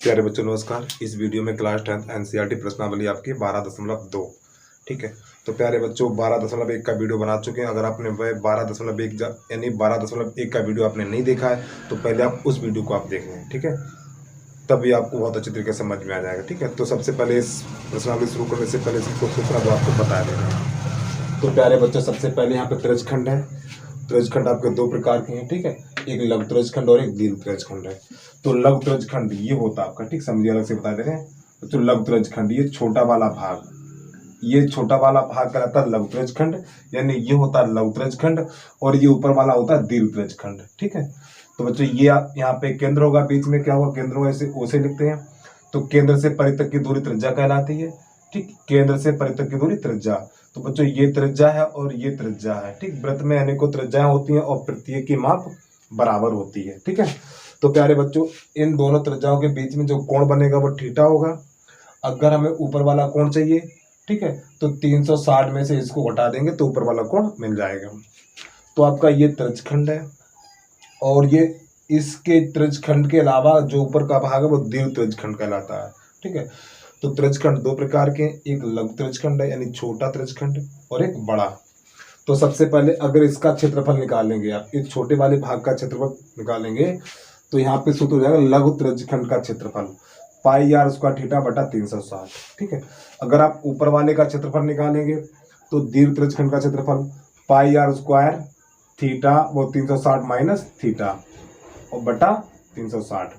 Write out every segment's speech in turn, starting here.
प्यारे बच्चों नमस्कार। इस वीडियो में क्लास 10th एनसीईआरटी प्रश्नावली आपकी 12.2। ठीक है, तो प्यारे बच्चों 12.1 का वीडियो बना चुके हैं। अगर आपने वह 12.1 यानी 12.1 का वीडियो आपने नहीं देखा है तो पहले आप उस वीडियो को आप देख लें। ठीक है, तभी आपको बहुत अच्छी तरीके से समझ में आ जाएगा। ठीक है, तो सबसे पहले इस प्रश्नावली शुरू करने से पहले इसको सूत्र वो आपको बता देना है। तो प्यारे बच्चों सबसे पहले यहाँ पे त्रिज्यखंड है। त्रिज्यखंड आपके दो प्रकार के हैं। ठीक है, एक लघु त्रिज्यखंड और एक दीर्घ त्रिज्यखंड है। तो लघु त्रिज्यखंड ये होता है आपका, ठीक, समझिए अलग से बता दे रहे हैं। तो लघु त्रिज्यखंड ये छोटा वाला भाग, ये छोटा वाला भाग कहलाता है लघु त्रिज्यखंड, यानी ये होता है लघु त्रिज्यखंड, और ये ऊपर वाला होता है दीर्घ त्रिज्यखंड। ठीक है, तो बच्चों ये यहाँ पे केंद्र होगा, बीच में क्या होगा, केंद्र होगा, इसे ओसे लिखते हैं। तो केंद्र से परि तक की दूरी त्रिज्या कहलाती है। ठीक, केंद्र से परि तक की दूरी त्रिज्या। तो बच्चों ये त्रिज्या है और ये त्रिज्या है। ठीक, वृत्त में अनेकों त्रिज्याएं होती हैं और प्रत्येक की माप बराबर होती है। ठीक है, तो प्यारे बच्चों इन दोनों त्रिज्याओं के बीच में जो कोण बनेगा वो थीटा होगा। अगर हमें ऊपर वाला कोण चाहिए, ठीक है, तो 360 में से इसको घटा देंगे तो ऊपर वाला कोण मिल जाएगा। तो आपका ये त्रिज्यखंड है, और ये इसके त्रिज्यखंड के अलावा जो ऊपर का भाग है वो दीर्घ त्रिज्यखंड कहलाता है। ठीक है, तो त्रिज्यखंड दो प्रकार के, एक लघु त्रिज्यखंड है यानी छोटा त्रिज्यखंड, और एक बड़ा। तो सबसे पहले अगर इसका क्षेत्रफल निकालेंगे, आप इस छोटे वाले भाग का क्षेत्रफल निकालेंगे तो यहाँ पे सूत्र हो जाएगा लघु त्रिज्यखंड का क्षेत्रफल पाई आर स्क्वायर थीटा बटा 360। ठीक है, अगर आप ऊपर वाले का क्षेत्रफल निकालेंगे तो दीर्घ त्रिज्यखंड का क्षेत्रफल पाई आर स्क्वायर थीटा वो 360 माइनस थीटा और बटा 360।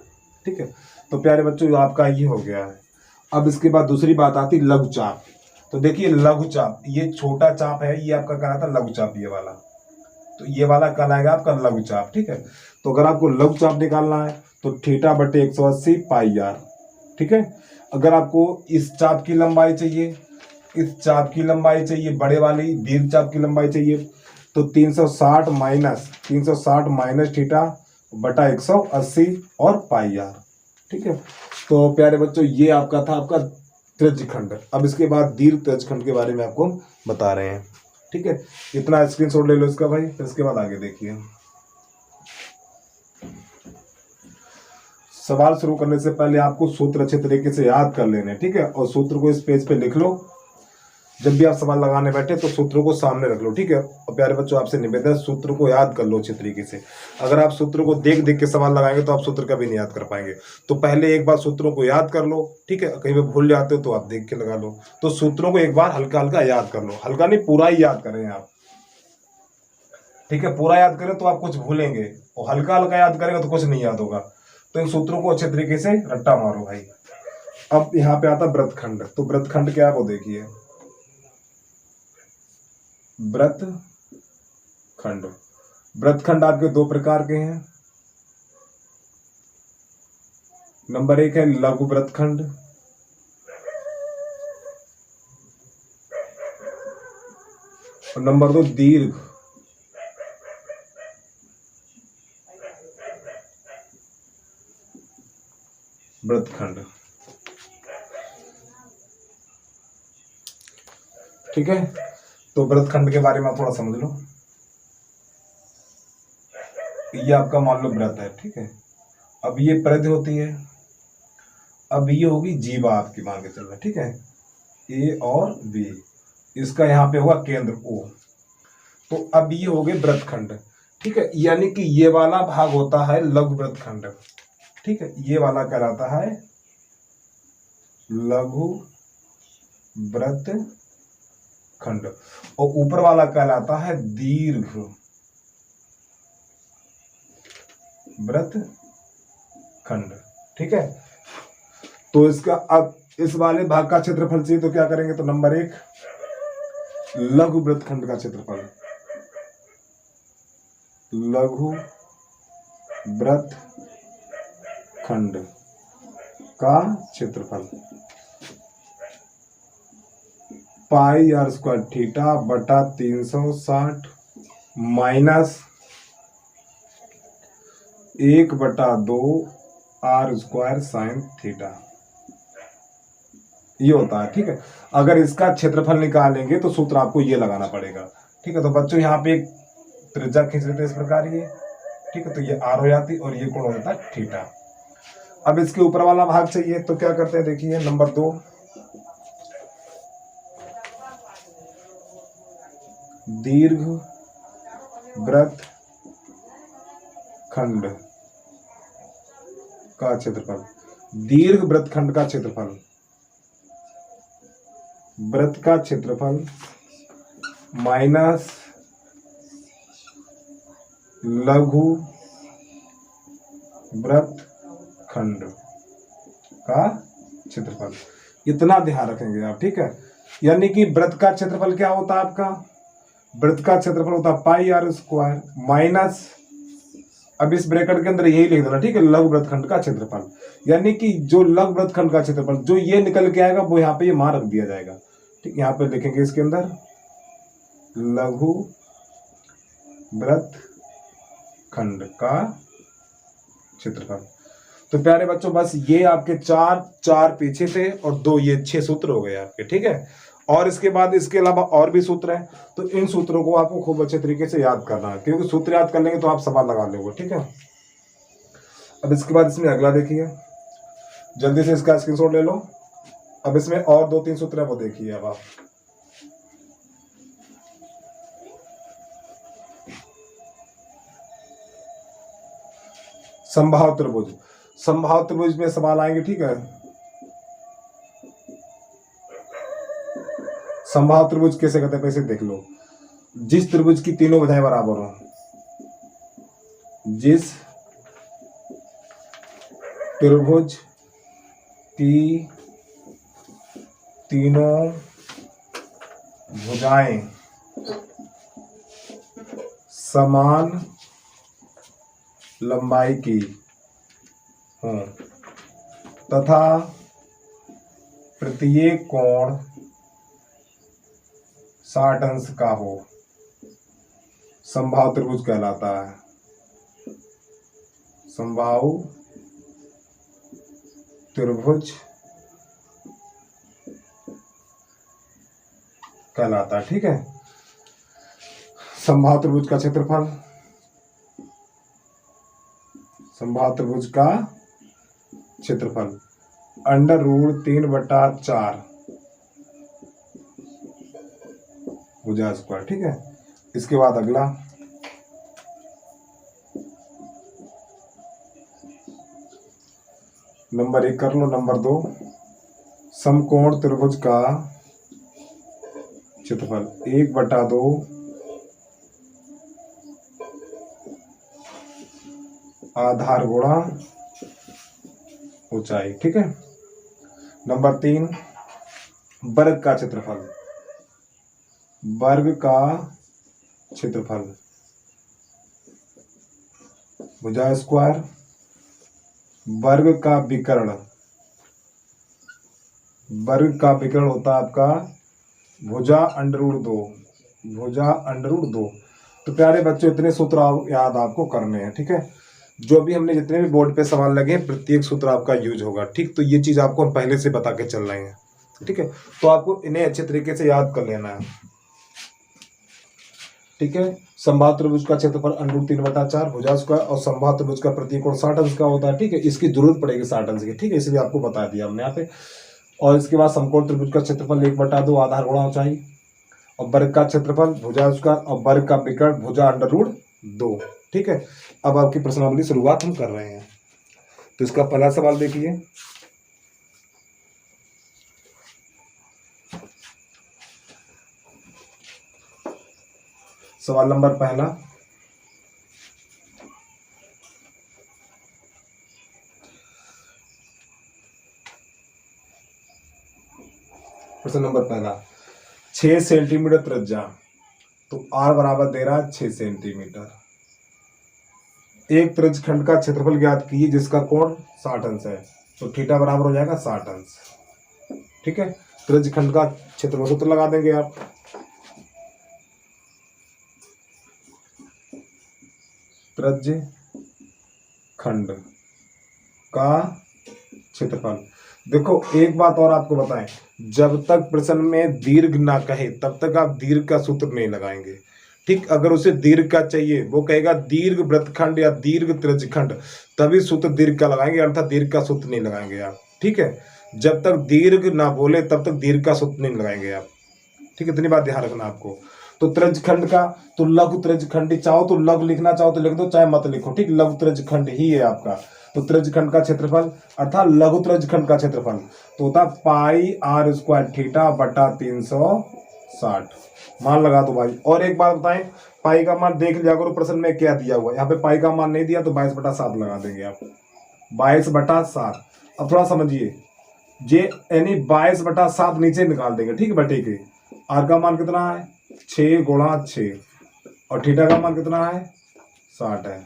ठीक है, तो प्यारे बच्चों आपका ये हो गया है। अब इसके बाद दूसरी बात आती है लघु चाप। तो देखिए लघु चाप, ये छोटा चाप है, ये आपका कहलाता है लघु चाप, ये वाला। तो ये वाला कहलाएगा आपका लघु चाप। ठीक है, तो अगर आपको लघु चाप निकालना है तो थीटा बटे 180 पाई आर। ठीक है, अगर आपको इस चाप की लंबाई चाहिए, इस चाप की लंबाई चाहिए, बड़े वाली दीर्घ चाप की लंबाई चाहिए, तो 360 माइनस थीटा बटा 180 और पाई आर। ठीक है, तो प्यारे बच्चों ये आपका था आपका त्रिज्यखंड। अब इसके बाद दीर्घ त्रिज्यखंड के बारे में आपको बता रहे हैं। ठीक है, इतना स्क्रीनशॉट ले लो इसका भाई, फिर इसके बाद आगे देखिए। सवाल शुरू करने से पहले आपको सूत्र अच्छे तरीके से याद कर लेने। ठीक है, और सूत्र को इस पेज पे लिख लो। जब भी आप सवाल लगाने बैठे तो सूत्रों को सामने रख लो। ठीक है, और प्यारे बच्चों आपसे निवेदन है सूत्र को याद कर लो अच्छे तरीके से। अगर आप सूत्र को देख देख के सवाल लगाएंगे तो आप सूत्र कभी नहीं याद कर पाएंगे। तो पहले एक बार सूत्रों को याद कर लो। ठीक है, कहीं पे भूल जाते हो तो आप देख के लगा लो। तो सूत्रों को एक बार हल्का हल्का याद कर लो, हल्का नहीं पूरा ही याद करें आप। ठीक है, पूरा याद करें तो आप कुछ भूलेंगे, और हल्का हल्का याद करेंगे तो कुछ नहीं याद होगा। तो इन सूत्रों को अच्छे तरीके से रट्टा मारो भाई। अब यहाँ पे आता वृत्तखंड। तो वृत्तखंड क्या है वो देखिए। वृत्तखंड, वृत्तखंड आपके दो प्रकार के हैं। नंबर एक है लघु वृत्तखंड, और नंबर दो दीर्घ वृत्तखंड। ठीक है, तो वृत्तखंड के बारे में आप थोड़ा समझ लो। ये आपका मान लो वृत्त है। ठीक है, अब ये परिधि होती है, अब ये होगी जीवा आपकी मान के चल रहा है। ठीक है, ए और बी, इसका यहाँ पे होगा केंद्र ओ। तो अब ये हो गए वृत्तखंड। ठीक है, यानी कि ये वाला भाग होता है लघु वृत्तखंड। ठीक है, ये वाला कहलाता है लघु वृत्तखंड, और ऊपर वाला कहलाता है दीर्घ वृत्तखंड। ठीक है, तो इसका अब इस वाले भाग का क्षेत्रफल चाहिए तो क्या करेंगे, तो नंबर एक लघु वृत्तखंड का क्षेत्रफल, लघु वृत्तखंड का क्षेत्रफल पाई आर स्क्वायर थीटा बटा 360 minus 1/2 R square sine theta, ये होता है। ठीक है, अगर इसका क्षेत्रफल निकालेंगे तो सूत्र आपको ये लगाना पड़ेगा। ठीक है, तो बच्चों यहाँ पे एक त्रिज्या खींच लेते हैं इस प्रकार ये, ठीक है, तो ये r हो जाती और ये कोण हो जाता थीटा। अब इसके ऊपर वाला भाग चाहिए तो क्या करते हैं, देखिए नंबर 2, दीर्घ वृत्त खंड का क्षेत्रफल। दीर्घ वृत्त खंड का क्षेत्रफल, वृत्त का क्षेत्रफल माइनस लघु वृत्त खंड का क्षेत्रफल। इतना ध्यान रखेंगे आप, ठीक है। यानी कि वृत्त का क्षेत्रफल क्या होता है आपका, वृत्त का क्षेत्रफल होता है पाई आर स्क्वायर माइनस, अब इस ब्रैकेट के अंदर यही लिख देना, ठीक है, लघु वृत्त खंड का क्षेत्रफल। यानी कि जो लघु वृत्त खंड का क्षेत्रफल जो ये निकल के आएगा वो यहाँ पे ये मान रख दिया जाएगा, ठीक। यहाँ पे लिखेंगे इसके अंदर लघु वृत्त खंड का क्षेत्रफल। तो प्यारे बच्चों बस ये आपके चार पीछे थे और 2 ये 6 सूत्र हो गए आपके, ठीक है। और इसके बाद इसके अलावा और भी सूत्र हैं, तो इन सूत्रों को आपको खूब अच्छे तरीके से याद करना है, क्योंकि सूत्र याद कर लेंगे तो आप सवाल लगा लोगे, ठीक है। अब इसके बाद इसमें अगला देखिए, जल्दी से इसका स्क्रीनशॉट ले लो। अब इसमें और 2-3 सूत्र है वो देखिए अब आप। समबाहु त्रिभुज, समबाहु त्रिभुज में सवाल आएंगे, ठीक है। समबाहु त्रिभुज कैसे कहते हैं पैसे देख लो। जिस त्रिभुज की तीनों भुजाएं बराबर हो, जिस त्रिभुज की तीनों भुजाएं समान लंबाई की हों तथा प्रत्येक कोण 60 अंश का हो, समबाहु त्रिभुज कहलाता है। समबाहु त्रिभुज कहलाता है, ठीक है। समबाहु त्रिभुज का क्षेत्रफल, समबाहु त्रिभुज का क्षेत्रफल √3/4 भुजा स्क्वायर, ठीक है। इसके बाद अगला नंबर 1 कर लो। नंबर 2, समकोण त्रिभुज का क्षेत्रफल 1/2 आधार गुणा ऊंचाई, ठीक है। नंबर 3, वर्ग का क्षेत्रफल, वर्ग का क्षेत्रफल भुजा स्क्वायर, वर्ग का विकर्ण, वर्ग का विकर्ण होता है आपका भुजा √2, भुजा √2। तो प्यारे बच्चों इतने सूत्र याद आपको करने हैं, ठीक है। जो भी हमने जितने भी बोर्ड पे सवाल लगे हैं प्रत्येक सूत्र आपका यूज होगा, ठीक। तो ये चीज आपको हम पहले से बता के चल रहे हैं, ठीक है। तो आपको इन्हें अच्छे तरीके से याद कर लेना है, ठीक है। समबाहु त्रिभुज का क्षेत्रफल √3/4 भुजा स्क्वायर और समबाहु त्रिभुज का प्रत्येक कोण 60 अंश का होता है, ठीक है। इसकी जरूरत पड़ेगी 60 अंश की, ठीक है, इसलिए आपको बता दिया हमने यहाँ पे। और इसके बाद समकोण त्रिभुज का क्षेत्रफल 1/2 आधार गुणा ऊंचाई, और वर्ग का क्षेत्रफल भुजा स्क्वायर और वर्ग का विकर्ण भुजा √2, ठीक है। अब आपकी प्रश्नावली शुरुआत हम कर रहे हैं। तो इसका पहला सवाल देखिए, सवाल नंबर पहला, प्रश्न नंबर पहला, 6 सेंटीमीटर त्रिज्या, तो r बराबर दे रहा है 6 सेंटीमीटर। एक त्रिज्य खंड का क्षेत्रफल ज्ञात कीजिए जिसका कोण 60 अंश है, तो थीटा बराबर हो जाएगा 60 अंश, ठीक है। त्रिज्य खंड का क्षेत्रफल सूत्र लगा देंगे आप, त्रिज्य खंड का क्षेत्रफल। देखो एक बात और आपको बताएं, जब तक प्रश्न में दीर्घ ना कहे तब तक आप दीर्घ का सूत्र नहीं लगाएंगे, ठीक, अगर उसे दीर्घ का चाहिए, वो कहेगा दीर्घ वृत्तखंड या दीर्घ त्रिज्यखंड, तभी सूत्र दीर्घ का लगाएंगे, अर्थात दीर्घ का सूत्र नहीं लगाएंगे आप। ठीक है, जब तक दीर्घ ना बोले तब तक दीर्घ का सूत्र नहीं लगाएंगे आप। ठीक है, इतनी बात ध्यान रखना आपको। तो त्रिज्यखंड का, तो लघु त्रिज्यखंड, चाहो तो लघु लिखना चाहो तो लिख दो, चाहे मत लिखो। ठीक, लघु त्रिज्यखंड ही है आपका। तो त्रिज्यखंड का क्षेत्रफल अर्थात लघु त्रिज्यखंड का क्षेत्रफल तो होता पाई आर स्क्वायर थीटा बटा 360। मान लगा दो भाई। और एक बात बताएं, पाई का मान देख लिया करो प्रश्न में क्या दिया हुआ है। यहाँ पे पाई का मान नहीं दिया तो 22/7 लगा देंगे आप, 22/7। अब थोड़ा समझिए, ये यानी 22/7 नीचे निकाल देंगे। ठीक है, बटे के आर का मान कितना है 6 × 6 और थीटा का मान कितना है 60 है,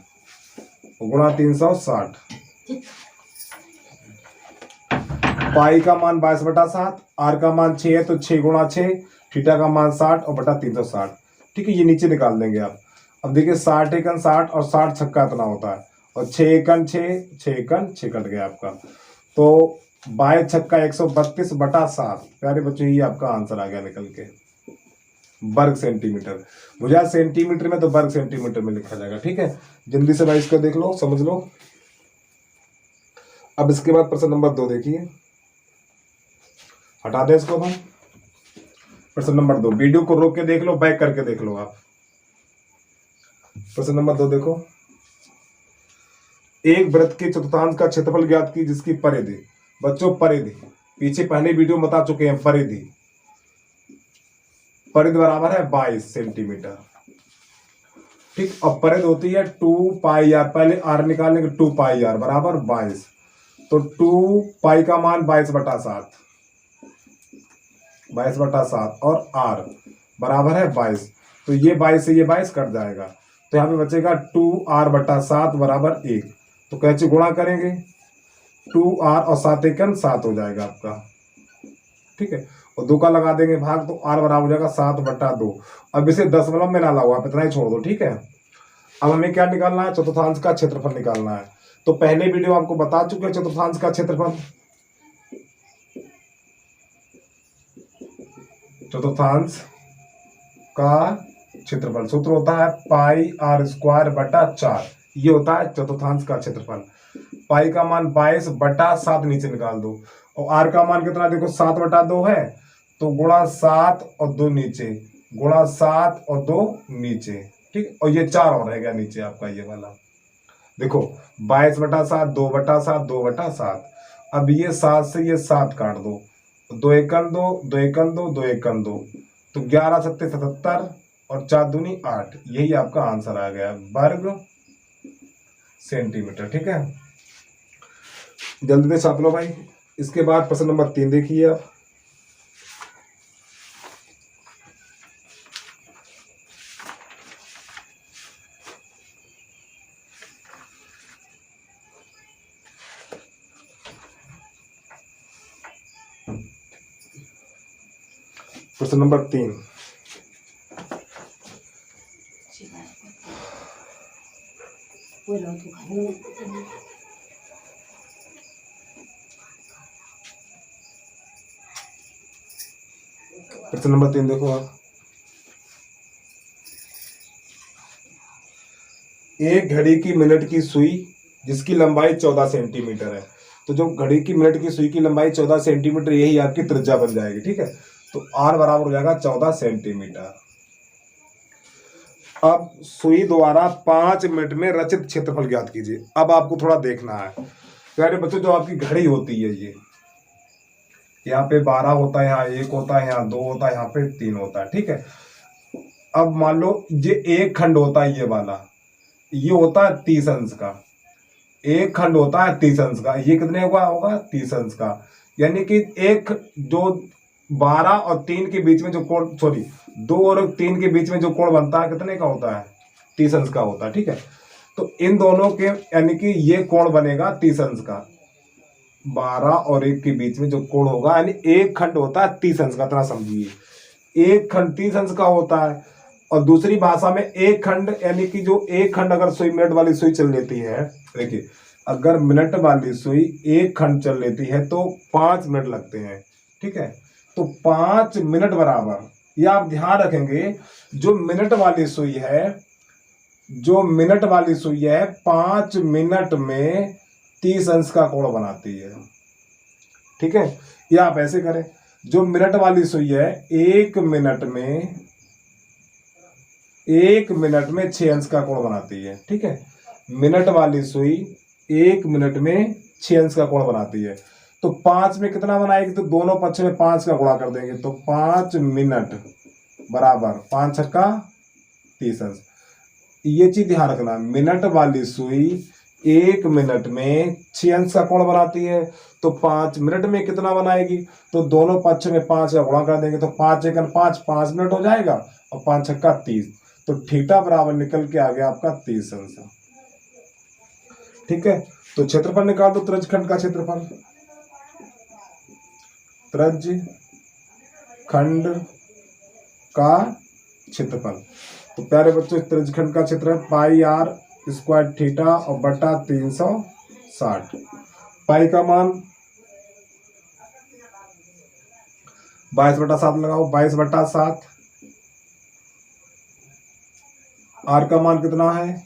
गुणा 360। पाई का मान 22/7, आर का मान 6 है तो 6 × 6, थीटा का मान 60 और बटा 360। ठीक है, ये नीचे निकाल देंगे आप। अब देखिए 60 एकन 60 और 60 छक्का इतना होता है, और 6 एकन 6, 6 एकन 6 कट गया आपका। तो 22 छक्का 132/7। प्यारे बच्चों, ये आपका आंसर आ गया निकल के, वर्ग सेंटीमीटर। मुझे सेंटीमीटर में तो वर्ग सेंटीमीटर में लिखा जाएगा। ठीक है, जल्दी से भाई इसको देख लो, समझ लो। अब इसके बाद प्रश्न नंबर 2 देखिए, हटा दें इसको हम। प्रश्न नंबर 2, वीडियो को रोक के देख लो, बैक करके देख लो आप। प्रश्न नंबर 2 देखो, एक वृत्त के चतुर्थांश का क्षेत्रफल ज्ञात की जिसकी परिधि, बच्चों परिधि पीछे पहले वीडियो बता चुके हैं, परिधि बराबर है 22 सेंटीमीटर। ठीक, अब परिधि होती है 2πr, पहले आर निकालेंगे, 2πr बराबर 22। तो 2π का मान 22/7, 22/7 और r बराबर है 22। तो ये 22 से ये 22 कट जाएगा, तो यहाँ पे बचेगा 2r/7 बराबर 1। तो कैसे गुणा करेंगे, 2r और 7 एकन 7 हो जाएगा आपका। ठीक है, और 2 का लगा देंगे भाग, तो r बराबर हो जाएगा 7/2। अब इसे दशमलव में ना लाओ आप, इतना ही छोड़ दो। ठीक है, अब हमें क्या निकालना है, चतुर्थांश का क्षेत्रफल निकालना है। तो पहले वीडियो आपको बता चुके हैं चतुर्थांश का क्षेत्रफल। चतुर्थांश का क्षेत्रफल सूत्र होता है पाई आर स्क्वायर बटा 4। ये होता है चतुर्थांश का क्षेत्रफल। पाई का मान 22/7 नीचे निकाल दो, और आर का मान कितना देखो 7/2 है, तो गुणा 7 और 2 नीचे, गुणा 7 और 2 नीचे। ठीक, और ये 4 और रहेगा नीचे आपका ये वाला। देखो 22/7, 2/7, 2/7। अब ये 7 से ये 7 काट दो, 2 एकन 2, 2 एकन 2, 2 एकन 2, तो 11 7 77 और 4 दूनी 8। यही आपका आंसर आ गया, वर्ग सेंटीमीटर। ठीक है, जल्दी से छाप लो भाई। इसके बाद प्रश्न नंबर 3 देखिए आप। प्रश्न नंबर 3, प्रश्न नंबर 3 देखो आप। एक घड़ी की मिनट की सुई जिसकी लंबाई 14 सेंटीमीटर है। तो जो घड़ी की मिनट की सुई की लंबाई 14 सेंटीमीटर, यही आपकी त्रिज्या बन जाएगी। ठीक है, तो r बराबर हो जाएगा 14 सेंटीमीटर। अब सुई द्वारा 5 मिनट में रचित क्षेत्रफल ज्ञात कीजिए। अब आपको थोड़ा देखना है प्यारे बच्चों, जो आपकी घड़ी होती है, ये यहाँ पे 12 होता है, यहाँ 1 होता है, यहाँ 2 होता है, यहाँ पे 3 होता है। ठीक है, अब मान लो ये एक खंड होता है, ये वाला ये होता है 30 अंश का, एक खंड होता है 30 अंश का। ये कितने होगा 30 अंश का, यानी कि एक जो 12 और 3 के बीच में जो कोण, सॉरी 2 और 3 के बीच में जो कोण बनता है कितने का होता है 30 अंश का होता है। ठीक है, तो इन दोनों के यानी कि ये कोण बनेगा 30 अंश का। 12 और 1 के बीच में जो कोण होगा, यानी एक खंड होता है 30 अंश का, इतना समझिए। एक खंड 30 अंश का होता है, और दूसरी भाषा में एक खंड यानी कि जो एक खंड अगर सुई मिनट वाली सुई चल लेती है, देखिए अगर मिनट वाली सुई एक खंड चल लेती है तो 5 मिनट लगते हैं। ठीक है, तो 5 मिनट बराबर ये आप ध्यान रखेंगे, जो मिनट वाली सुई है, जो मिनट वाली सुई है 5 मिनट में 30 अंश का कोण बनाती है। ठीक है, या आप ऐसे करें, जो मिनट वाली सुई है 1 मिनट में 6 अंश का कोण बनाती है। ठीक है, मिनट वाली सुई 1 मिनट में 6 अंश का कोण बनाती है। तो 5 में कितना बनाएगी, तो दोनों पक्ष में 5 का गुणा कर देंगे, तो 5 मिनट बराबर 5 छक्का 30 अंश। ये चीज ध्यान रखना, मिनट वाली सुई 1 मिनट में 6 अंश का कोण बनाती है, तो 5 मिनट में कितना बनाएगी, तो दोनों पक्ष में 5 का गुणा कर देंगे, तो 5 एकन 5 मिनट हो जाएगा, और 5 छक्का 30, तो थीटा बराबर निकल के आ गया आपका 30 अंश। ठीक है, तो क्षेत्रफल निकाल दो, त्रिज्यखंड का क्षेत्रफल, त्रिज्यखंड का क्षेत्रफल। तो प्यारे बच्चों, त्रिज्यखंड का क्षेत्र पाई r स्क्वायर थीटा और बटा 360। पाई का मान 22/7 लगाओ, 22/7। r का मान कितना है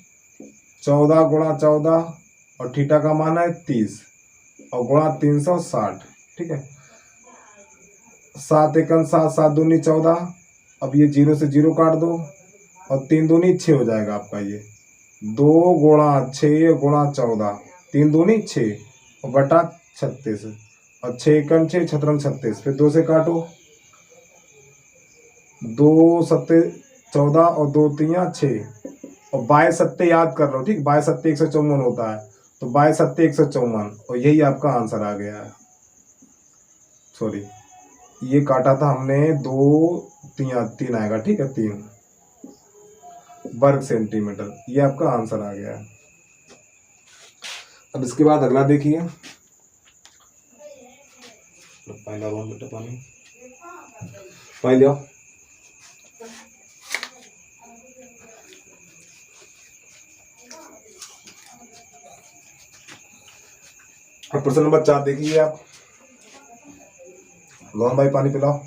14 गुणा 14, और थीटा का मान है 30 और गुणा 360। ठीक है, 7 एकम 7, 7 दूनी 14। अब ये 0 से 0 काट दो, और 3 दूनी 6 हो जाएगा आपका, ये 2 गुणा 6 गुणा 14, 3 दूनी 6 और बटा 36, और 6 एकम 6, 6 36, फिर 2 से काटो, 2 सत्ते 14 और 2 तियां 6, और 22 सत्ते याद कर लो। ठीक, 22 सत्ते 154 होता है, तो 22 सत्ते 154, और यही आपका आंसर आ गया है। सॉरी, ये काटा था हमने 2 3 आएगा। ठीक है, 3 वर्ग सेंटीमीटर, ये आपका आंसर आ गया है। अब इसके बाद अगला देखिए, पानी लिया। अब प्रश्न नंबर 4 देखिए आप। लोन भाई पानी पिलाओ।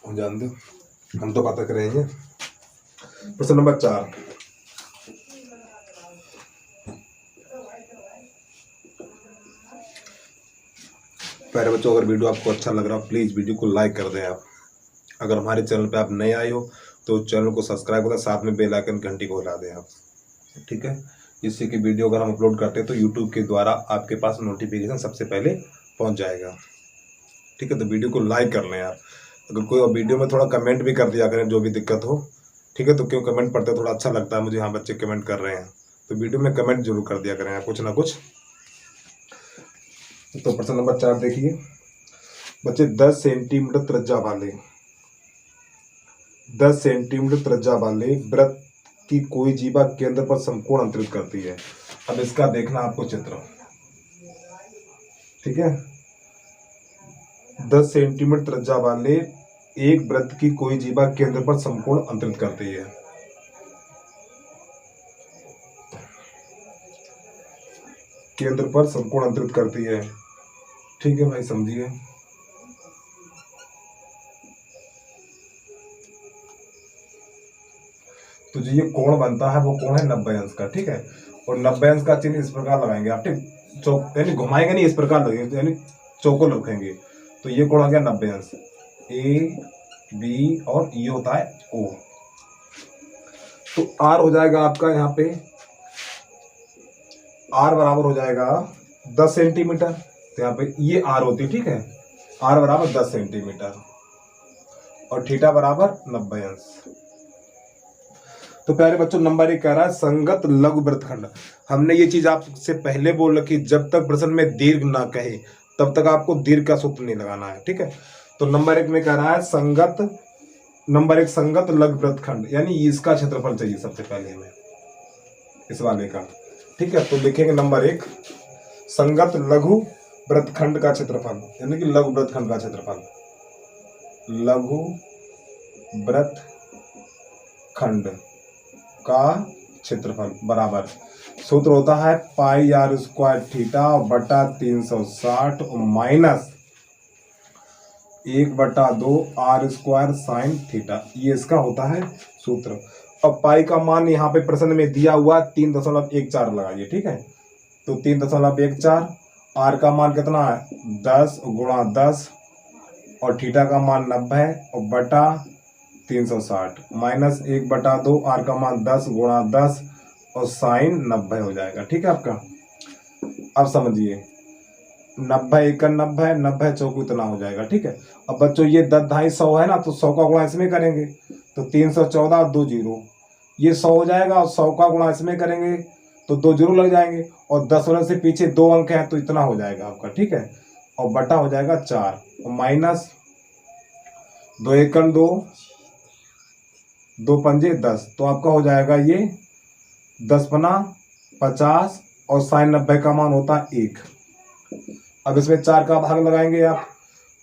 जान दो, हम तो बात करेंगे। प्रश्न नंबर 4, प्यारे बच्चों, अगर वीडियो आपको अच्छा लग रहा हो प्लीज़ वीडियो को लाइक कर दें आप। अगर हमारे चैनल पे आप नए आए हो तो चैनल को सब्सक्राइब करें, साथ में बेल आइकन घंटी को हिला दें आप। ठीक है, इससे कि वीडियो अगर हम अपलोड करते हैं तो यूट्यूब के द्वारा आपके पास नोटिफिकेशन सबसे पहले पहुंच जाएगा। ठीक है, तो वीडियो को लाइक कर लें आप। अगर कोई वीडियो में थोड़ा कमेंट भी कर दिया करें, जो भी दिक्कत हो। ठीक है, तो क्यों कमेंट पढ़ते थोड़ा अच्छा लगता है मुझे, हाँ बच्चे कमेंट कर रहे हैं, तो वीडियो में कमेंट जरूर कर दिया करें कुछ ना कुछ। तो प्रश्न नंबर 4 देखिए बच्चे, 10 सेंटीमीटर त्रिज्या वाले वृत्त की कोई जीवा केंद्र पर समकोण अंतरित करती है। अब इसका देखना आपको चित्र। ठीक है, 10 सेंटीमीटर त्रिज्या वाले एक वृत्त की कोई जीवा केंद्र पर समकोण अंतरित करती है। केंद्र पर समकोण अंतरित करती है। ठीक है भाई, समझिए। तो जो ये कोण बनता है वो कोण है 90 अंश का। ठीक है, और 90 अंश का चिन्ह इस प्रकार लगाएंगे आप। ठीक, चौक यानी घुमाएंगे नहीं, इस प्रकार लगेंगे, यानी चौको रखेंगे, तो ये कोण आ गया 90 अंश। ए बी और ये होता है ओ। तो आर हो जाएगा आपका यहाँ पे, आर बराबर हो जाएगा 10 सेंटीमीटर। तो यहाँ पे ये आर होती है। ठीक है, आर बराबर 10 सेंटीमीटर और थीटा बराबर 90 अंश। तो प्यारे बच्चों, नंबर 1 कह रहा है संगत लघु वृत्तखंड। हमने ये चीज आपसे पहले बोल रखी, जब तक प्रश्न में दीर्घ ना कहे तब तक आपको दीर्घ का सूत्र नहीं लगाना है। ठीक है, तो नंबर 1 में कह रहा है नंबर 1 संगत लघु वृत्तखंड, यानी इसका क्षेत्रफल चाहिए सबसे पहले हमें, इस वाले का। ठीक है, तो लिखेंगे नंबर 1 संगत लघु वृत्तखंड का क्षेत्रफल यानी कि लघु वृत्तखंड का क्षेत्रफल, लघु वृत्तखंड का क्षेत्रफल बराबर सूत्र होता है पाई आर स्क्वायर थीटा बटा 360 minus 1/2 R square sine theta. ये इसका होता है सूत्र। अब पाई का मान यहाँ पे प्रश्न में दिया हुआ 3.14 लगाइए, ठीक है। तो 3.14, आर का मान कितना है 10 गुणा 10 और थीटा का मान 90 और बटा 360 माइनस 1/2 आर का मान 10 गुणा 10 और साइन 90 हो जाएगा, ठीक है आपका। अब समझिए 90 एकम 90, 90 चौको इतना हो जाएगा, ठीक है। अब बच्चों ये 10 ढाई 100 है ना, तो 100 का गुणा इसमें करेंगे तो 314 और 2 जीरो, ये 100 हो जाएगा और 100 का गुणा इसमें करेंगे तो 2 जीरो लग जाएंगे और 10 से पीछे 2 अंक है तो इतना हो जाएगा आपका, ठीक है। और बटा हो जाएगा 4 और माइनस 2 एकम 2, 2 पंजे 10, तो आपका हो जाएगा ये 10 बना 50 और साइन 90 का मान होता है 1। अब इसमें 4 का भाग लगाएंगे आप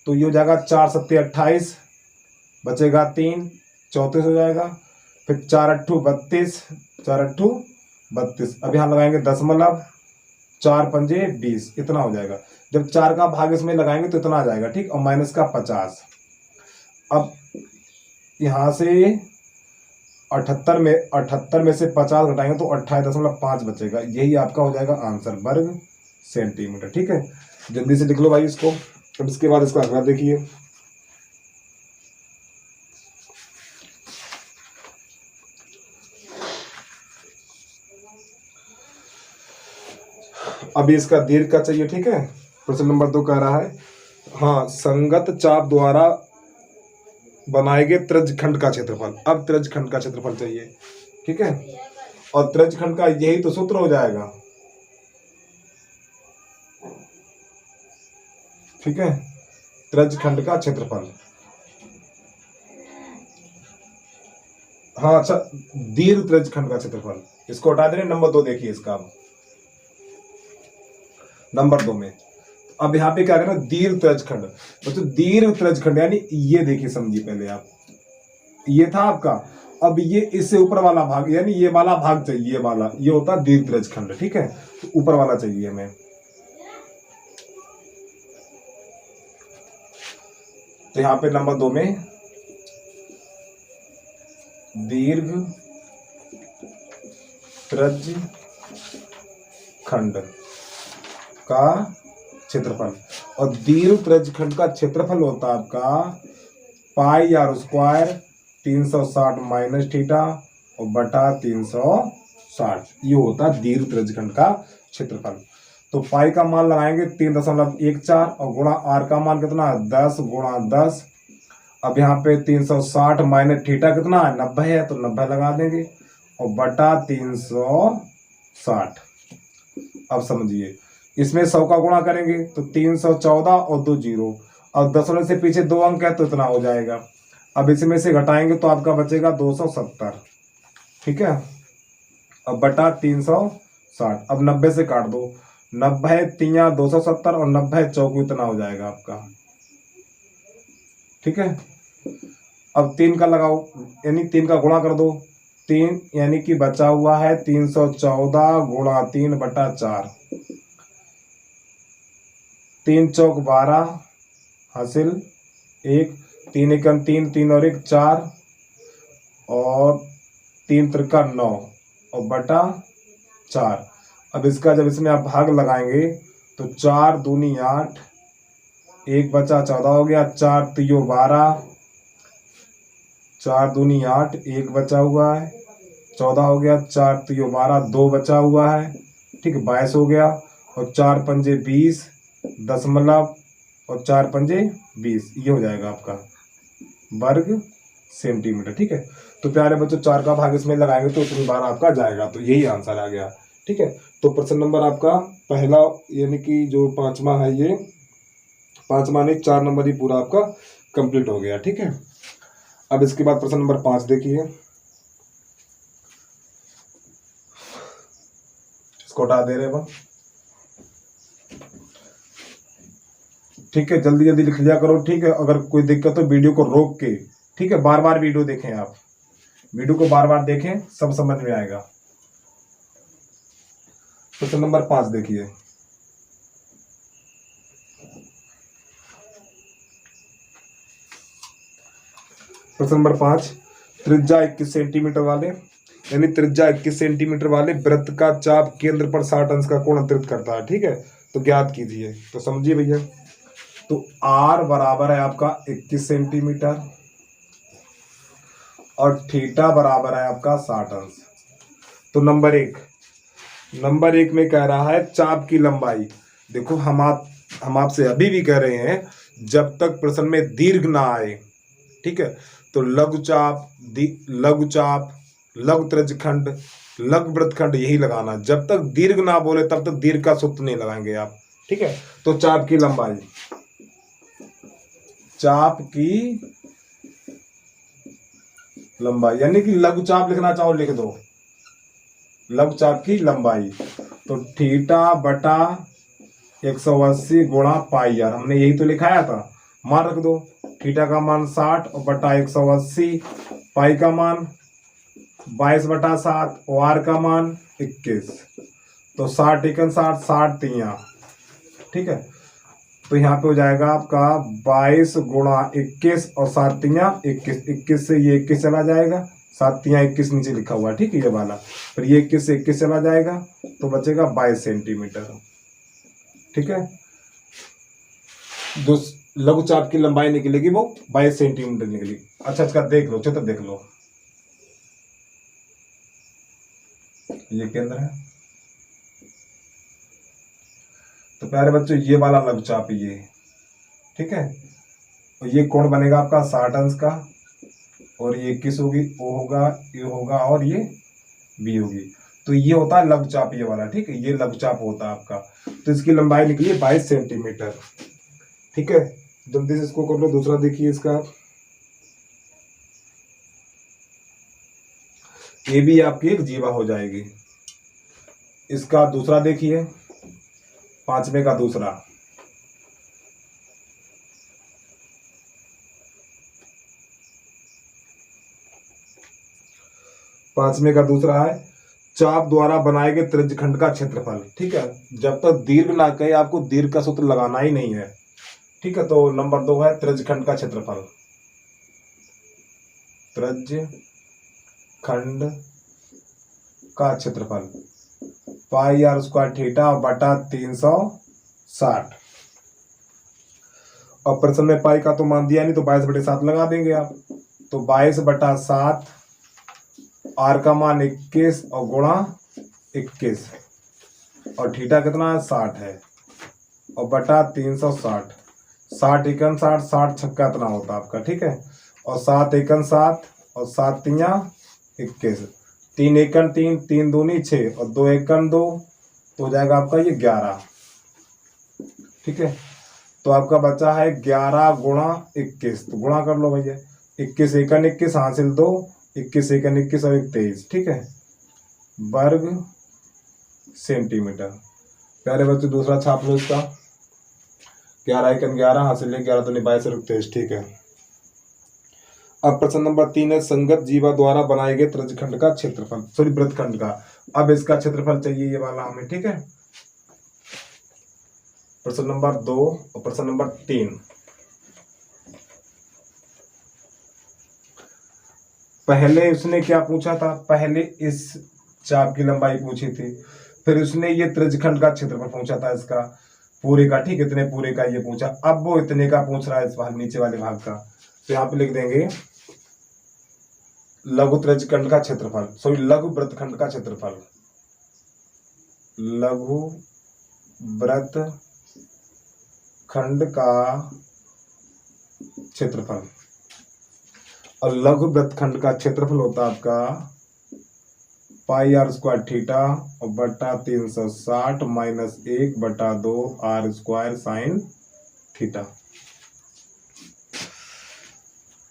तो ये हो जाएगा 4 सत्ते 28, बचेगा 3 34 हो जाएगा। फिर 4 अट्ठू 32, 4 अट्ठू 32, अब यहाँ लगाएंगे दशमलव, 4 पंजे 20, इतना हो जाएगा। जब 4 का भाग इसमें लगाएंगे तो इतना आ जाएगा, ठीक। और माइनस का 50। अब यहाँ से 78 में से 50 घटाएंगे तो 28.5 बचेगा। यही आपका हो जाएगा आंसर, वर्ग सेंटीमीटर, ठीक है। जल्दी से लिख लो भाई इसको। अब इसके बाद इसका अगला देखिए। अभी इसका दीर्घ का चाहिए, ठीक है। प्रश्न नंबर 2 कह रहा है, हाँ, संगत चाप द्वारा बनाए गए त्रिज्यखंड का क्षेत्रफल। अब त्रिज्यखंड का क्षेत्रफल चाहिए, ठीक है। और त्रिज्यखंड का यही तो सूत्र हो जाएगा, ठीक है। त्रिज्यखंड का क्षेत्रफल, हाँ अच्छा, दीर्घ त्रिज्यखंड का क्षेत्रफल, इसको हटा दे रहे। नंबर 2 देखिए इसका। अब नंबर 2 में अब यहाँ पे क्या करना, दीर्घ त्रिज्यखंड। तो दीर्घ त्रिज्यखंड यानी ये देखिए, समझिए पहले आप, ये था आपका। अब ये इससे ऊपर वाला भाग यानी ये वाला भाग चाहिए, ये वाला, ये होता दीर्घ त्रिज्यखंड, ठीक है। तो ऊपर वाला चाहिए हमें। तो यहाँ पे नंबर 2 में दीर्घ त्रिज्यखंड का क्षेत्रफल, और दीर्घ त्रिज्यखंड का क्षेत्रफल होता है आपका पाई आर स्क्वायर 360 माइनस थीटा और बटा 360, ये होता है दीर्घ त्रिज्यखंड का क्षेत्रफल। तो पाई का मान लगाएंगे 3.14 और गुणा आर का मान कितना है 10 गुणा 10। अब यहाँ पे 360 माइनस थीटा कितना है 90 है तो 90 लगा देंगे और बटा 360। अब समझिए इसमें 100 का गुणा करेंगे तो 314 और 2 जीरो, और दशमलव से पीछे 2 अंक है तो इतना हो जाएगा। अब इसमें से घटाएंगे तो आपका बचेगा 270, ठीक है। अब बटा 360, अब 90 से काट दो, 90 तिया 270 और 90 चौको इतना हो जाएगा आपका, ठीक है। अब 3 का लगाओ यानी 3 का गुणा कर दो, 3 यानी कि बचा हुआ है 314 गुणा 3/4, 3 चौक 12 हासिल 1, 3 एकम 3, 3 और 1 4 और 3 त्रिका 9 और बटा 4। अब इसका जब इसमें आप भाग लगाएंगे तो 4 दूनी 8, 1 बचा 14 हो गया, 4 तियो 12, 4 दूनी 8, 1 बचा हुआ है 14 हो गया, 4 तियो 12, 2 बचा हुआ है, ठीक है 22 हो गया, और 4 पंजे 20 दशमलव और 4 पंजे 20, ये हो जाएगा आपका वर्ग सेंटीमीटर, ठीक है। तो प्यारे बच्चों 4 का भाग इसमें लगाएंगे तो उतनी बार आपका जाएगा, तो यही आंसर आ गया, ठीक है। तो प्रश्न नंबर आपका पहला यानी कि जो 5वां है, ये 5वां नहीं 4 नंबर ही पूरा आपका कंप्लीट हो गया, ठीक है। अब इसके बाद प्रश्न नंबर 5 देखिए, इसको हटा दे रहे हैं। ठीक है, जल्दी जल्दी लिख लिया करो। ठीक है, अगर कोई दिक्कत हो वीडियो को रोक के, ठीक है, बार बार वीडियो देखें, आप वीडियो को बार बार देखें, सब समझ में आएगा। क्वेश्चन नंबर 5 देखिए। क्वेश्चन नंबर 5, त्रिज्या 21 सेंटीमीटर वाले, यानी त्रिज्या 21 सेंटीमीटर वाले वृत्त का चाप केंद्र पर 60 अंश का कोण अंतरित करता है। ठीक है, तो ज्ञात कीजिए। तो समझिए भैया, तो आर बराबर है आपका 21 सेंटीमीटर और थीटा बराबर है आपका 60 अंश। तो नंबर एक में कह रहा है चाप की लंबाई। देखो हम आपसे अभी भी कह रहे हैं, जब तक प्रश्न में दीर्घ ना आए, ठीक है, तो लघुचाप, लघु त्रिज्यखंड, लघु वृत्तखंड यही लगाना। जब तक दीर्घ ना बोले तब तक दीर्घ का सूत्र नहीं लगाएंगे आप। ठीक है, तो चाप की लंबाई, यानी कि लघुचाप लिखना चाहो लिख दो, लघुचाप की लंबाई। तो थीटा बटा 180 गुणा पाई आर, हमने यही तो लिखाया था, मान रख दो। थीटा का मान 60 और बटा 180, पाई का मान 22 बटा 7 और आर का मान 21। तो 60 एकन 60, 60 तिया, ठीक है, तो यहाँ पे हो जाएगा आपका 22 गुणा 21 और 7 तिया 21, 21 से ये 21 चला जाएगा, 7 तिया 21 नीचे लिखा हुआ है, ठीक है, ये वाला, फिर ये 21 से 21 चला जाएगा तो बचेगा 22 सेंटीमीटर। ठीक है, जो लघुचाप की लंबाई निकलेगी वो 22 सेंटीमीटर निकलेगी। अच्छा, इसका देख लो, चित्र देख लो, ये केंद्र है। तो प्यारे बच्चों, ये वाला लघुचाप ये, ठीक है, और ये कोण बनेगा आपका 60 अंश का, और ये 21 होगी, ओ होगा, ये होगा, और ये बी होगी। तो ये होता है लघुचाप, ये वाला, ठीक है, ये लघुचाप होता है आपका। तो इसकी लंबाई निकली है 22 सेंटीमीटर। ठीक है, जल्दी से इसको कर लो। दूसरा देखिए इसका, ये भी आपकी एक जीवा हो जाएगी। इसका दूसरा देखिए, 5वें का दूसरा, है चाप द्वारा बनाए गए त्रिज्यखंड का क्षेत्रफल। ठीक है, जब तक दीर्घ ना कहे आपको दीर्घ का सूत्र लगाना ही नहीं है। ठीक है, तो नंबर 2 है त्रिज्यखंड का क्षेत्रफल, त्रिज्यखंड का क्षेत्रफल पाई आर स्क्वायर थीटा बटा 360। और प्रश्न में पाई का तो मान दिया नहीं, तो 22 बटे 7 लगा देंगे आप। तो 22 बटा 7, आर का मान 21 और गुणा 21, और थीटा कितना है 60 है, और बटा 360, 60 एकन 60, 60 छक्का इतना होता आपका। ठीक है, और 7 एकन 7 और 7 तिया 21, 3 एकन 3, 3 दूनी 6 और 2 एकन 2, तो हो जाएगा आपका ये 11। ठीक है, तो आपका बचा है 11 गुणा 21, तो गुणा कर लो भैया, 21 एकन 21 हासिल 2, 21 एकन 21 और 23, ठीक है, वर्ग सेंटीमीटर। प्यारे बच्चे, दूसरा छाप लो इसका, 11 एकन 11 हासिल 11 तो 22 और 23। ठीक है, अब प्रश्न नंबर 3 है संगत जीवा द्वारा बनाए गए त्रिज्यखंड का क्षेत्रफल, सॉरी वृत्तखंड का। अब इसका क्षेत्रफल चाहिए ये वाला हमें। ठीक है, प्रश्न नंबर 2 और प्रश्न नंबर 3। पहले उसने क्या पूछा था, पहले इस चाप की लंबाई पूछी थी, फिर उसने ये त्रिज्यखंड का क्षेत्रफल पूछा था, इसका पूरे का। ठीक, इतने पूरे का ये पूछा, अब वो इतने का पूछ रहा है इस भाग, नीचे वाले भाग का। तो यहाँ पे लिख देंगे लघु त्रिज्यखंड का क्षेत्रफल, सॉरी लघु वृत्तखंड का क्षेत्रफल, लघु वृत्तखंड का क्षेत्रफल। और लघु वृत्तखंड का क्षेत्रफल होता है आपका पाई आर स्क्वायर थीटा और बटा 360 माइनस 1 बटा 2 आर स्क्वायर साइन थीटा।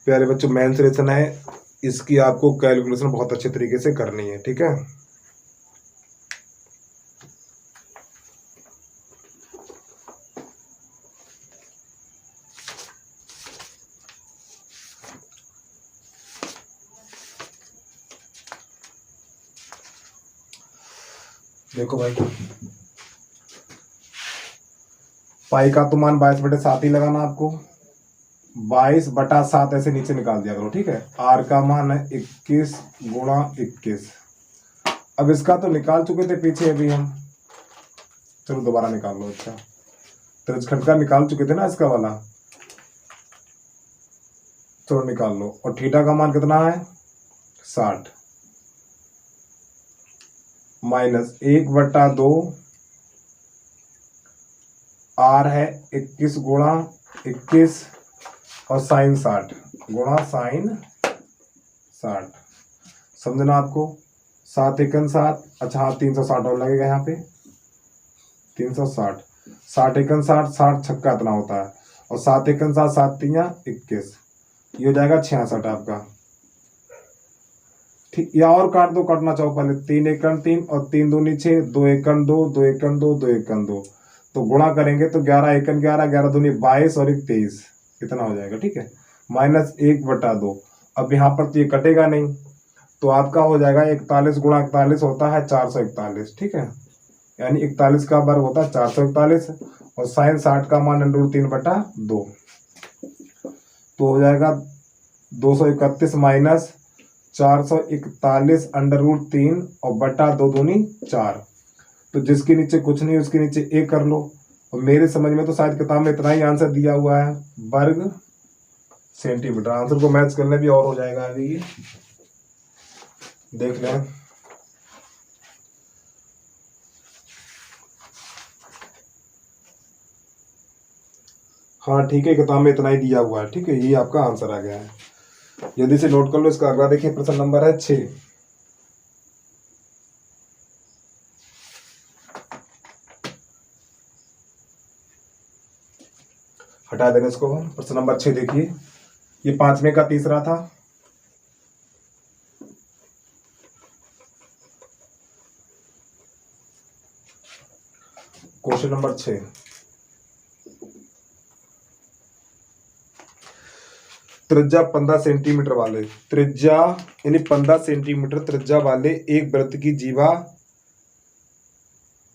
प्यारे बच्चों, मेंसुरेशन है, इसकी आपको कैलकुलेशन बहुत अच्छे तरीके से करनी है। ठीक है, देखो भाई, पाई का तो मान 22/7 ही लगाना आपको। 22/7 ऐसे नीचे निकाल दिया करो, ठीक है। आर का मान है 21 गुणा 21। अब इसका तो निकाल चुके थे पीछे अभी हम, चलो दोबारा निकाल लो। अच्छा, त्रिज्यखंड का निकाल चुके थे ना इसका वाला, चलो निकाल लो। और थीटा का मान कितना है 60 माइनस 1/2 आर है 21 गुणा 21 और साइन 60 गुणा साइन 60। समझना आपको, 7 एकन 7, अच्छा हाँ 360 और लगेगा यहाँ पे 360। 60 एकन 60, 60 छक्का इतना होता है, और 7 एकन 7, 7 तिया 21, ये हो जाएगा 66 आपका। ठीक, या और काट दो, काटना चाहो पहले। 3 एकन 3 और 3 दूनी 6, 2 एकन 2, 2 एकन 2, 2 एकन 2, तो गुणा करेंगे तो 11 एकन 11, 11 दूनी 22 और 1 23, इतना हो जाएगा, ठीक है। माइनस 1/2। अब यहाँ पर तो ये कटेगा नहीं, तो आपका हो जाएगा 41 गुणा 41 होता है 441, ठीक है। यानी 41 का वर्ग होता है 441, और साइन 60 का मान √3/2, तो हो जाएगा 231 माइनस 441 √3 और बटा 2 दूनी 4। तो जिसके नीचे कुछ नहीं उसके नीचे 1 कर लो। और मेरे समझ में तो शायद किताब में इतना ही आंसर दिया हुआ है, वर्ग सेंटीमीटर। आंसर को मैच करने भी और हो जाएगा अभी, ये देख लें। हाँ ठीक है, किताब में इतना ही दिया हुआ है, ठीक है। ये आपका आंसर आ गया है, जल्दी से नोट कर लो। इसका अगला देखिए, प्रश्न नंबर है 6। हटा देना इसको। प्रश्न नंबर 6 देखिए, ये 5वें का तीसरा था। क्वेश्चन नंबर 6, त्रिज्या 15 सेंटीमीटर वाले, त्रिज्या यानी 15 सेंटीमीटर त्रिज्या वाले एक वृत्त की जीवा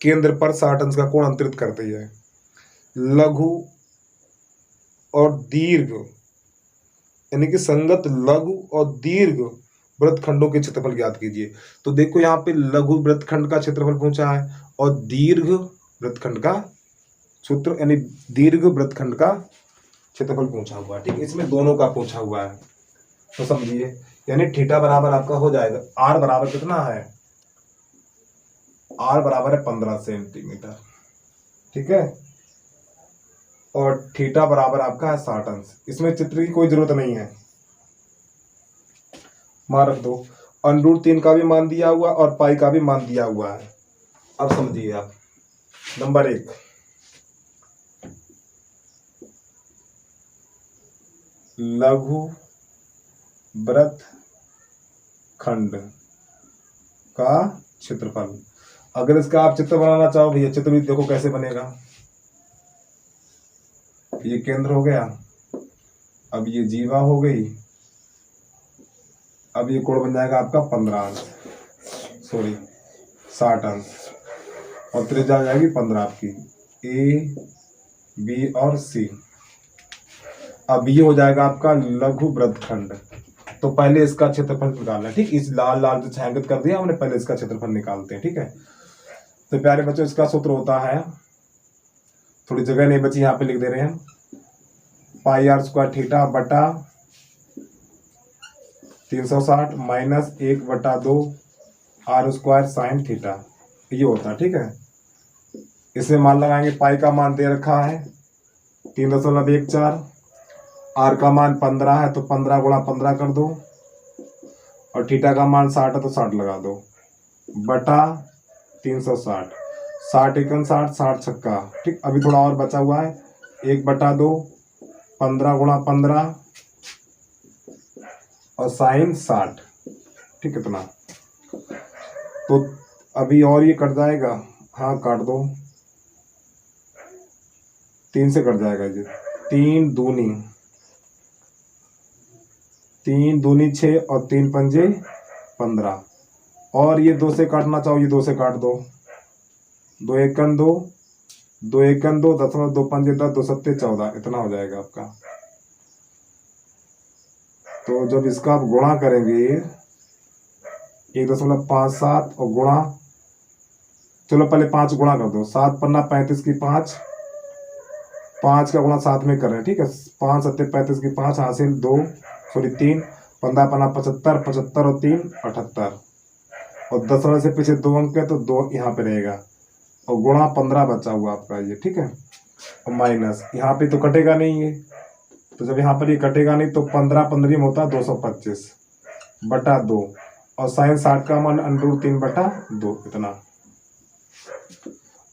केंद्र पर 60 अंश का कोण अंतरित करती है। लघु और दीर्घ यानी कि संगत लघु और दीर्घ वृत्तखंडों के क्षेत्रफल ज्ञात कीजिए। तो देखो यहाँ पे लघु वृत्तखंड का क्षेत्रफल पूछा है, और दीर्घ वृत्तखंड का सूत्र यानी दीर्घ वृत्तखंड का क्षेत्रफल पूछा हुआ है, ठीक। इसमें दोनों का पूछा हुआ है, तो समझिए। यानी थीटा बराबर आपका हो जाएगा, आर बराबर कितना है, आर बराबर है 15 सेंटीमीटर, ठीक है। और थीटा बराबर आपका है 60 अंश। इसमें चित्र की कोई जरूरत नहीं है, मान रख दो। √3 का भी मान दिया हुआ और पाई का भी मान दिया हुआ है। अब समझिए आप, नंबर 1, लघु वृत्तखंड का क्षेत्रफल। अगर इसका आप चित्र बनाना चाहो भैया, चित्र भी देखो कैसे बनेगा। ये केंद्र हो गया, अब ये जीवा हो गई, अब ये कोण बन जाएगा आपका 15 अंश, सॉरी 60 अंश, और त्रिज्या आ जाएगी 15 आपकी, ए बी और सी। अब ये हो जाएगा आपका लघु वृत्तखंड। तो पहले इसका क्षेत्रफल निकालना है, ठीक। इस लाल लाल जो छायांकित कर दिया हमने, पहले इसका क्षेत्रफल निकालते हैं, ठीक है। तो प्यारे बच्चों, इसका सूत्र होता है, थोड़ी जगह नहीं बची, यहाँ पे लिख दे रहे हैं, पाई आर स्क्वायर थीटा बटा 360 minus 1/2 R square sine theta, ये होता है, ठीक है। इसमें मान लगाएंगे, पाई का मान दे रखा है 3.14, आर का मान 15 है तो 15 गुणा 15 कर दो, और थीटा का मान 60 है तो 60 लगा दो, बटा 360, 60 एकन 60, 60 छक्का, ठीक। अभी थोड़ा और बचा हुआ है, 1/2 15 गुणा 15 और साइन 60, ठीक। इतना तो अभी और ये कट जाएगा, हाँ काट दो, 3 से कट जाएगा ये, 3 दूनी 6 और 3 पंजे 15, और ये 2 से काटना चाहो, ये 2 से काट दो, 2 एकम 2, 2 एकम 2, 2 पंजे 10, 2 सत्ते 14, इतना हो जाएगा आपका। तो जब इसका आप गुणा करेंगे 1.57 और गुणा, चलो पहले 5 गुणा कर दो, 7 पन्ना 35 की 5, 5 का गुणा 7 में कर रहे हैं, ठीक है। 5 सत्ते 35 की 5 हासिल 2 सॉरी 3, 15 पन्ना 75, 75 और 3 78, और दशमलव से पीछे 2 अंक है तो 2 यहाँ पे रहेगा, और गुणा 15 बचा हुआ आपका ये, ठीक है। और माइनस यहाँ पे तो कटेगा नहीं ये, तो जब यहाँ पर ये कटेगा नहीं तो 15 15 में होता है 225 बटा 2, और साइन 60 का मान √3 बटा 2, इतना।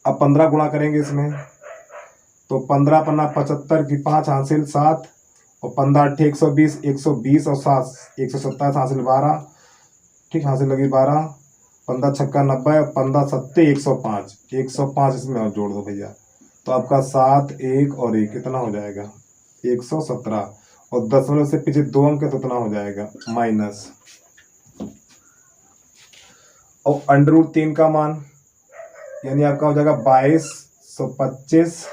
अब 15 गुणा करेंगे इसमें, तो 15 पन्ना 75 की 5 हासिल 7, और 15 8 120, 120 और 7 127 हासिल 12, ठीक, हासिल लगी 12, 15 छक्का 90, 15 सत्ते 105, 105 इसमें और जोड़ दो भैया, तो आपका 7 1 और 1 इतना हो जाएगा 117, और दशमलव से पीछे 2 अंक है तो इतना हो जाएगा माइनस। और √3 का मान यानी आपका हो जाएगा 2225,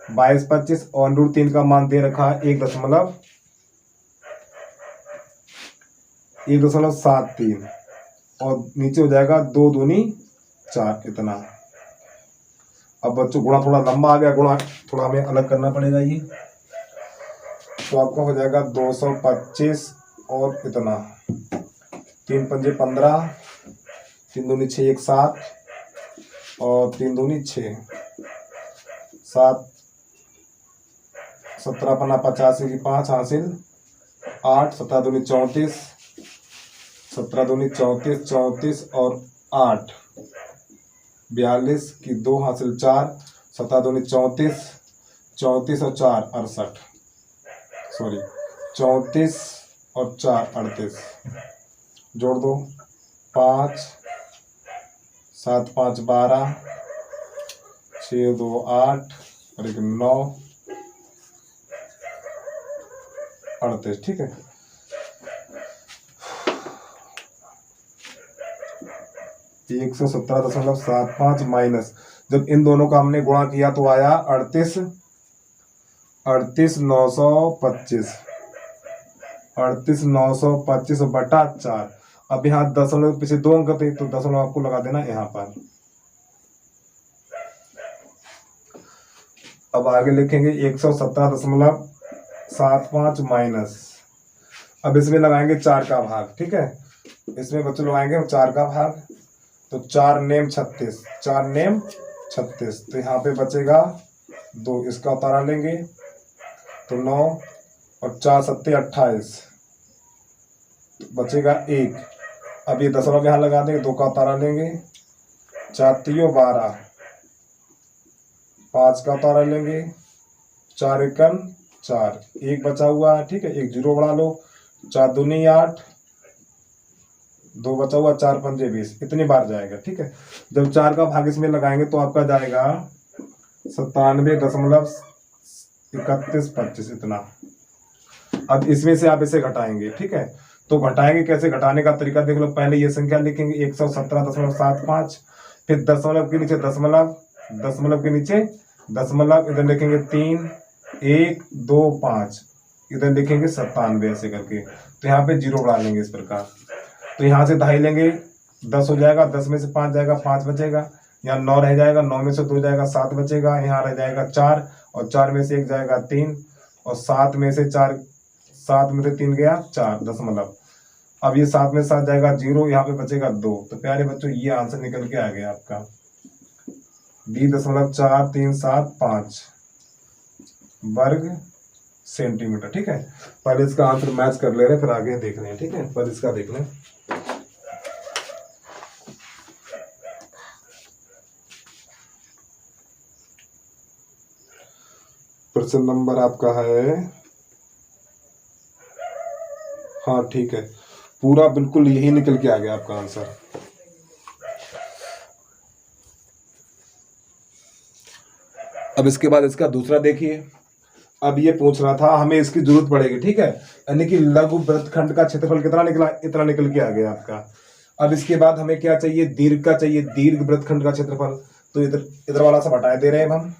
2225, और √3 का मान दे रखा है 1.73, और नीचे हो जाएगा 2 दूनी 4, इतना। अब बच्चों गुणा थोड़ा लंबा आ गया, गुणा थोड़ा हमें अलग करना पड़ेगा ये, तो आपका हो जाएगा 225 और इतना, 3 पंजे 15, 3 दूनी 6 1 7, और 3 दूनी 6 7, 17 पन्ना 85 की 5 हासिल 8, 17 दूनी 34, 17 दूनी 34, 34 और 8 42 की 2 हासिल 4, 17 दूनी 34, 34 और 4 68, सॉरी 34 और 4 38, जोड़ दो 5 7 5 12, 6 2 8 और 1 9 38, ठीक है। एक 117.75 माइनस, जब इन दोनों का हमने गुणा किया तो आया 38,925, 38,925 बटा 4। अब यहाँ दशमलव पीछे 2 अंक थे तो दशमलव आपको लगा देना यहाँ पर। अब आगे लिखेंगे 117.75 माइनस, अब इसमें लगाएंगे 4 का भाग, ठीक है। इसमें बच्चों लगाएंगे 4 का भाग, तो 4 नेम 36, 4 नेम 36, तो यहाँ पे बचेगा 2, इसका उतारा लेंगे तो 9, और 4 सत्ते 28, बचेगा 1। अब ये दशमलव यहाँ लगा देंगे, 2 का उतारा लेंगे, 4 3 12, 5 का उतारा लेंगे, 4 एकम 4, 1 बचा हुआ है, ठीक है, 1 जीरो बढ़ा लो, 4 दूनी 8, 2 बचा हुआ, 4 पंजे 20, इतनी बार जाएगा, ठीक है। जब 4 का भाग इसमें लगाएंगे तो आपका जाएगा 97.3125, इतना। अब इसमें से आप इसे घटाएंगे, ठीक है। तो घटाएंगे कैसे, घटाने का तरीका देख लो। पहले ये संख्या लिखेंगे 117.75, फिर दशमलव के नीचे दशमलव, दशमलव के नीचे दशमलव, इधर लिखेंगे 3 1 2 5, इधर लिखेंगे 97 ऐसे करके, तो यहाँ पे जीरो बढ़ा लेंगे इस प्रकार। तो यहाँ से 2.5 लेंगे, 10 हो जाएगा, 10 में से 5 जाएगा, 5 बचेगा, यहाँ 9 रह जाएगा, 9 में से 2 जाएगा, 7 बचेगा, यहाँ रह जाएगा 4, और 4 में से 1 जाएगा 3, और 7 में से 4, 7 में से 3 गया 4 दशमलव। अब ये 7 में 7 जाएगा 0, यहाँ पे बचेगा 2। तो प्यारे बच्चों ये आंसर निकल के आ गया आपका 20.4375 वर्ग सेंटीमीटर, ठीक है। पहले इसका आंसर मैच कर ले रहे हैं, फिर आगे देख रहे हैं, ठीक है। पर इसका देख लें, प्रश्न नंबर आपका है, हाँ ठीक है, पूरा बिल्कुल यही निकल के आ गया आपका आंसर। अब इसके बाद इसका दूसरा देखिए। अब ये पूछ रहा था हमें इसकी जरूरत पड़ेगी, ठीक है, यानी कि लघु वृत्तखंड का क्षेत्रफल कितना निकला, इतना निकल के आ गया आपका। अब इसके बाद हमें क्या चाहिए, दीर्घ का चाहिए, दीर्घ वृत्तखंड का क्षेत्रफल। तो इधर वाला सब हटा दे रहे हैं हम।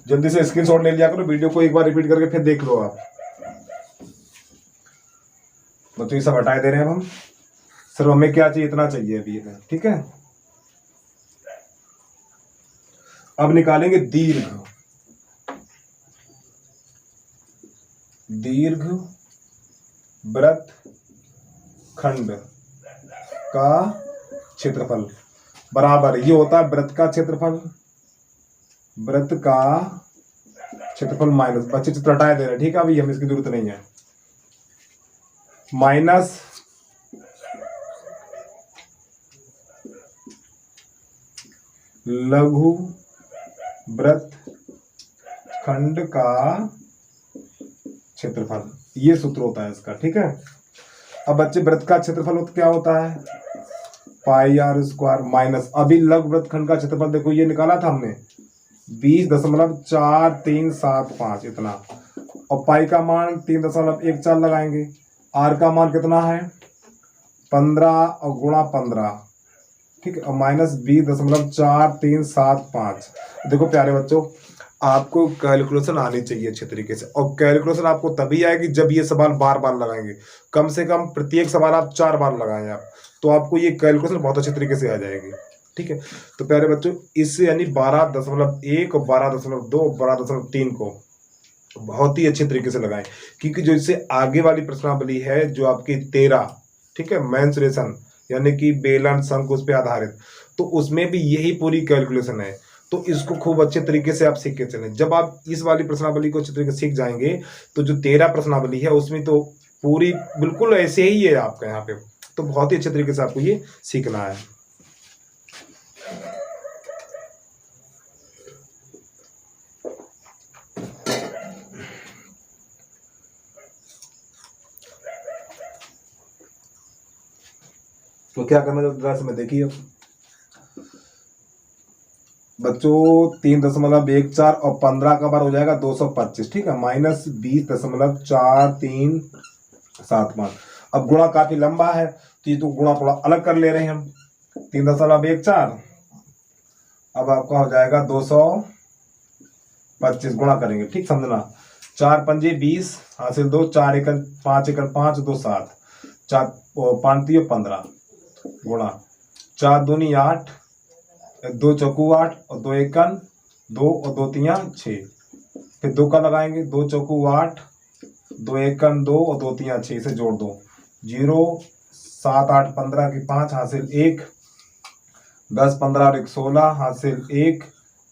जल्दी से स्क्रीनशॉट ले लिया करो, वीडियो को एक बार रिपीट करके फिर देख लो आप। तो ये सब हटाए दे रहे हैं हम। सिर्फ हमें क्या चाहिए, इतना चाहिए अभी इधर, ठीक है। अब निकालेंगे दीर्घ, दीर्घ वृत्तखंड का क्षेत्रफल बराबर ये होता है वृत्त का क्षेत्रफल, वृत्त का क्षेत्रफल माइनस, बच्चे चित्र हटाए दे रहे हैं, ठीक है, अभी हमें इसकी जरूरत नहीं है, माइनस लघु वृत्तखंड का क्षेत्रफल, ये सूत्र होता है इसका, ठीक है। अब बच्चे वृत्त का क्षेत्रफल क्या होता है, पाई आर स्क्वायर माइनस, अभी लघु वृत्तखंड का क्षेत्रफल देखो ये निकाला था हमने 20.4375 इतना, और पाई का मान 3.14 लगाएंगे, आर का मान कितना है 15 और गुणा 15, ठीक है, और माइनस 20.4375। देखो प्यारे बच्चों, आपको कैलकुलेशन आनी चाहिए अच्छे तरीके से, और कैलकुलेशन आपको तभी आएगी जब ये सवाल बार बार लगाएंगे, कम से कम प्रत्येक सवाल आप 4 बार लगाएं आप, तो आपको ये कैलकुलेशन बहुत अच्छे तरीके से आ जाएगी, ठीक है। तो प्यारे बच्चों, इससे यानी 12.1 और 12.2 और 12.3 को बहुत ही अच्छे तरीके से लगाएं, क्योंकि जो इससे आगे वाली प्रश्नावली है जो आपकी 13, ठीक है, मेंसुरेशन यानी कि बेलन शंकु उस पर आधारित, तो उसमें भी यही पूरी कैलकुलेशन है। तो इसको खूब अच्छे तरीके से आप सीख के चलें। जब आप इस वाली प्रश्नावली को अच्छे तरीके से सीख जाएंगे तो जो 13 प्रश्नावली है उसमें तो पूरी बिल्कुल ऐसे ही है आपका यहाँ पे, तो बहुत ही अच्छे तरीके से आपको ये सीखना है। तो क्या करना है जरा में देखिए बच्चों, 3.14 और 15 का बार हो जाएगा 225, ठीक है, माइनस 20.4375। अब गुणा काफी लंबा है तो ये तो गुणा थोड़ा अलग कर ले रहे हैं हम, 3.14, अब आपका हो जाएगा 225 गुणा करेंगे, ठीक समझना, 4 पंजे 20 हासिल 2, 4 एकड़ 5 एकड़ 5 2 7, 4 5 15 गुणा 4 दूनी 8, 2 चौकू 8 और 2 एकन 2 और 2 तियां 6, फिर 2 का लगाएंगे, 2 चौकू 8, 2 एकन 2 और 2 तियां 6 से जोड़ दो, 0 7 8 15 की 5 हासिल 1, 10 15 और 1 16 हासिल 1,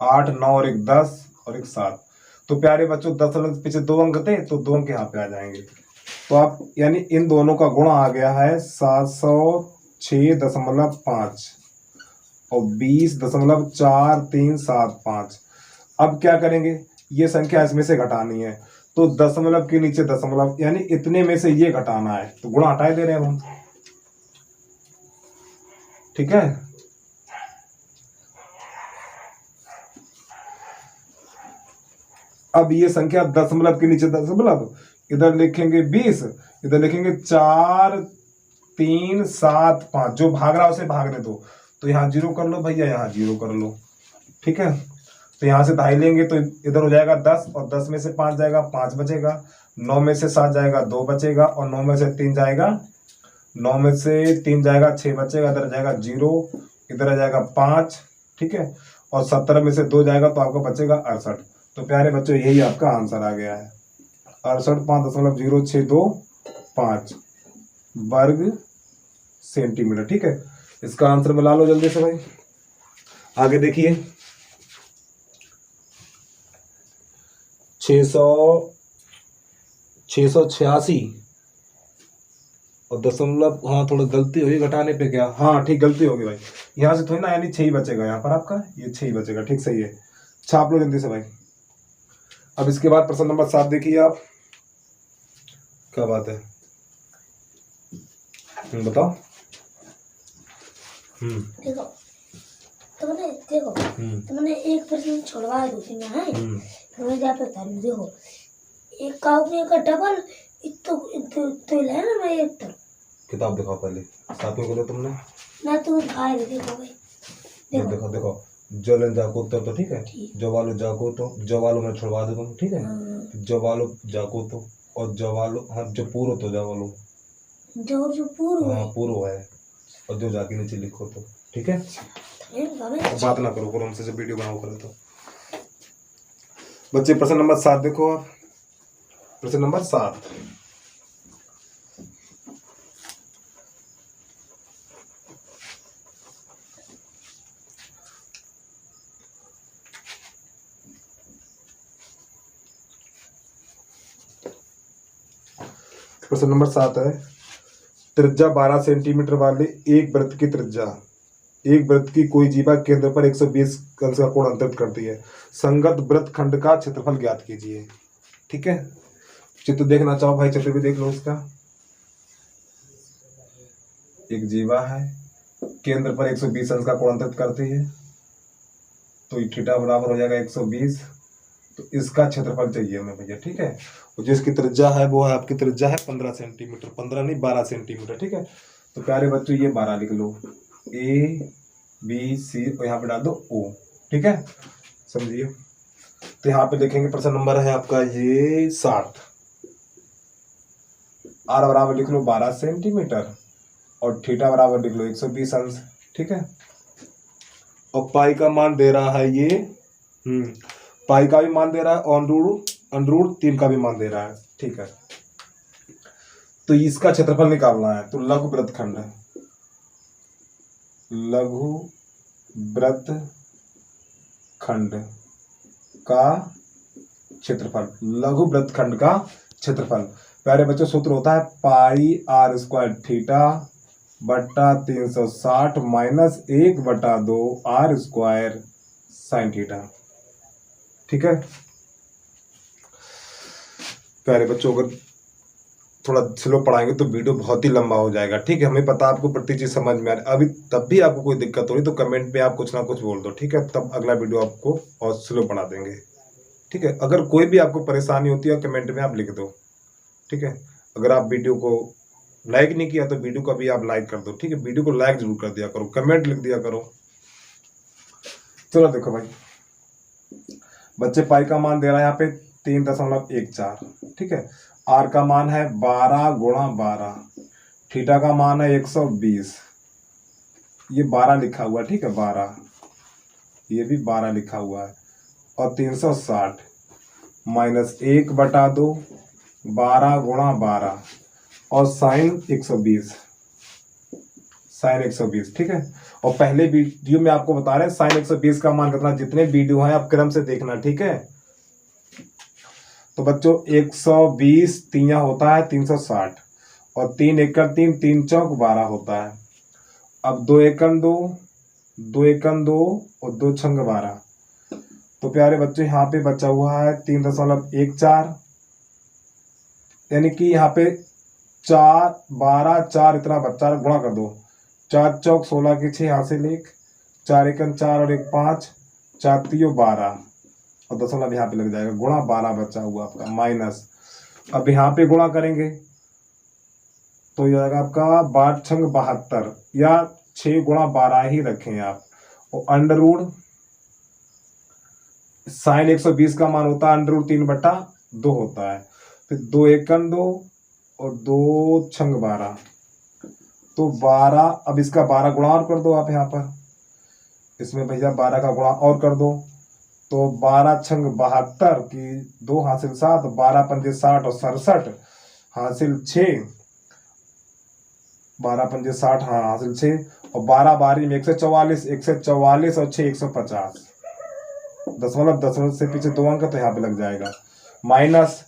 8 9 और 1 10 और 1 7। तो प्यारे बच्चों 10 अंक पीछे 2 अंक थे तो 2 अंक यहाँ पे आ जाएंगे, तो आप यानी इन दोनों का गुणा आ गया है 706.5 और 20.4375। अब क्या करेंगे, ये संख्या इसमें से घटानी है, तो दशमलव के नीचे दशमलव यानी इतने में से ये घटाना है, तो गुणा हटाए दे रहे हैं हम, ठीक है। अब ये संख्या दशमलव के नीचे दशमलव, इधर लिखेंगे 20, इधर लिखेंगे 4375, जो भाग रहा है उसे भागने दो, तो यहाँ 0 कर लो भैया, यहाँ 0 कर लो, ठीक है। तो यहाँ से दहाई लेंगे तो इधर हो जाएगा 10, और 10 में से 5 जाएगा 5 बचेगा, 9 में से 7 जाएगा 2 बचेगा, और 9 में से 3 जाएगा 9 में से 3 जाएगा 6 बचेगा, इधर जाएगा 0, इधर आ जाएगा 5, ठीक है, और 17 में से 2 जाएगा तो आपको बचेगा 68। तो प्यारे बच्चों यही आपका आंसर आ गया है, 68.0625 वर्ग सेंटीमीटर, ठीक है। इसका आंसर मिला लो जल्दी से भाई। आगे देखिए 686 और दशमलव, हाँ थोड़ा गलती हुई घटाने पे, क्या, हाँ ठीक गलती होगी भाई, यहाँ से थोड़ी ना, यानी 6 ही बचेगा यहाँ पर आपका, ये 6 ही बचेगा, ठीक सही है, छाप लो जल्दी से भाई। अब इसके बाद प्रश्न नंबर 7 देखिए आप, क्या बात है, बताओ। देखो तो मैंने एक प्रश्न छोड़वाया दूसरी में है, मैं जहाँ पे बता रही हूँ, देखो एक का डबल, तो है ना मैं एक तरफ किताब दिखाओ पहले, साथ में बोलो तुमने। ना तुम दिखा रहे, देखो भाई, देखो देखो देखो, जलन जाको तो ठीक है, ठीक। जो वालो जाको तो, जो वालो में छुड़वा दो तुम, ठीक है, हाँ, जो वालो जाको तो, और जो वालो, हाँ जो पूरो तो जो वालो, जो पूर्व हाँ है। पूरो है, और जो जाके नीचे लिखो तो, ठीक है। हमें बात ना करो हमसे, जब वीडियो बनाओ करो तो। बच्चे प्रश्न नंबर 7 देखो आप, प्रश्न नंबर 7। प्रश्न नंबर 7 है, त्रिज्या 12 सेंटीमीटर वाले एक वृत्त की त्रिज्या, एक वृत्त की कोई जीवा केंद्र पर 120 अंश का कोण अंतरित करती है, संगत वृत्त खंड का क्षेत्रफल ज्ञात कीजिए। ठीक है, चित्र देखना चाहो भाई, चित्र भी देख लो उसका। एक जीवा है, केंद्र पर 120 अंश का कोण अंतरित करती है, तो थीटा बराबर हो जाएगा 120, तो इसका क्षेत्रफल चाहिए हमें भैया। ठीक है, और जिसकी त्रिज्या है वो है आपकी त्रिज्या है 15 सेंटीमीटर, 15 नहीं 12 सेंटीमीटर। ठीक है, तो प्यारे बच्चों ये 12 लिख लो, ए बी सी, और यहाँ पे डाल दो ओ। ठीक है, समझिए। तो यहाँ पे देखेंगे प्रश्न नंबर है आपका ये 60, आर बराबर लिख लो 12 सेंटीमीटर, और थीटा बराबर लिख लो 120 अंश। ठीक है, और पाई का मान दे रहा है ये, पाई का भी मान दे रहा है, और अंडरूट 3 का भी मान दे रहा है। ठीक है, तो इसका क्षेत्रफल निकालना है, तो लघु वृत्तखंड, लघु वृत्तखंड का क्षेत्रफल, लघु वृत्तखंड का क्षेत्रफल। प्यारे बच्चों सूत्र होता है पाई आर स्क्वायर थीटा बट्टा 360 minus 1/2 R square sine theta. ठीक है प्यारे बच्चों, अगर थोड़ा स्लो पढ़ाएंगे तो वीडियो बहुत ही लंबा हो जाएगा। ठीक है, हमें पता है आपको प्रति चीज समझ में आ रही, अभी तब भी आपको कोई दिक्कत हो रही तो कमेंट में आप कुछ ना कुछ बोल दो। ठीक है, तब अगला वीडियो आपको और स्लो पढ़ा देंगे। ठीक है, अगर कोई भी आपको परेशानी होती है कमेंट में आप लिख दो। ठीक है, अगर आप वीडियो को लाइक नहीं किया तो वीडियो को भी आप लाइक कर दो। ठीक है, वीडियो को लाइक जरूर कर दिया करो, कमेंट लिख दिया करो। चलो देखो भाई बच्चे, पाई का मान दे रहा है यहाँ पे 3.14। ठीक है, आर का मान है 12 गुणा 12, थीटा का मान है 120, ये 12 लिखा हुआ है। ठीक है, 12, ये भी 12 लिखा हुआ है, और 360 माइनस 1/2, 12 गुणा 12, और साइन 120, साइन 120। ठीक है, और पहले वीडियो में आपको बता रहे हैं साइन 120 का मान कितना, जितने वीडियो हैं आप क्रम से देखना। ठीक है, तो बच्चों 120 3 होता है 360, और 3 एकड़ 3, 3 चौक 12 होता है। अब 2 एकड़ 2, 2 एकड़ 2, और 2 छंग 12, तो प्यारे बच्चों यहाँ पे बचा हुआ है 3.14, यानी कि यहाँ पे 4 12 4 इतना बच्चा गुणा कर दो, 4 चौक 16 के 6 हासिल 1, 4 एकम 4 और 1 5, 4 3 12, और दशमलव यहाँ पे लग जाएगा, गुणा 12 बचा हुआ आपका, माइनस, अब यहाँ पे गुणा करेंगे तो यह आएगा आपका 12 छंग 72, या 6 गुणा 12 ही रखें आप, और अंडररूट साइन 120 का मान होता है अंडररूट 3/2 होता है, फिर 2 एकम 2 और 2 छंग 12, तो 12, अब इसका 12 गुणा और कर दो आप यहाँ पर, इसमें भैया 12 का गुणा और कर दो, तो 12 छंग 72 की 2 हासिल 7, 12 पंजे 60 और 67 हासिल 6, 12 पंजे 60 हाँ हासिल 6, और 12 12 में 144, 144 और 6 150, दशमलव से पीछे 2 अंक तो यहाँ पे लग जाएगा, माइनस,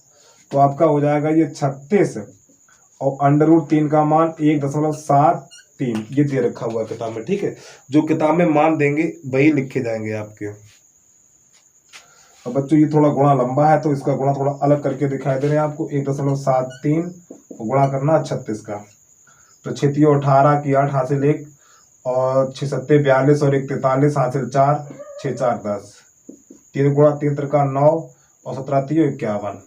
तो आपका हो जाएगा ये 36, और अंडररूट 3 का मान 1.73 ये दे रखा हुआ है किताब में। ठीक है, जो किताब में मान देंगे वही लिखे जाएंगे आपके। अब बच्चों ये थोड़ा गुणा लंबा है तो इसका गुणा थोड़ा अलग करके दिखाई दे रहे हैं आपको, 1.73 गुणा करना 36 का, तो 6 3 18 की 8 हासिल 1, और 6 7 42 और 1 43 हासिल 4, 6 4 10, 3 गुणा 3 त्रिका 9, और 17 3 51,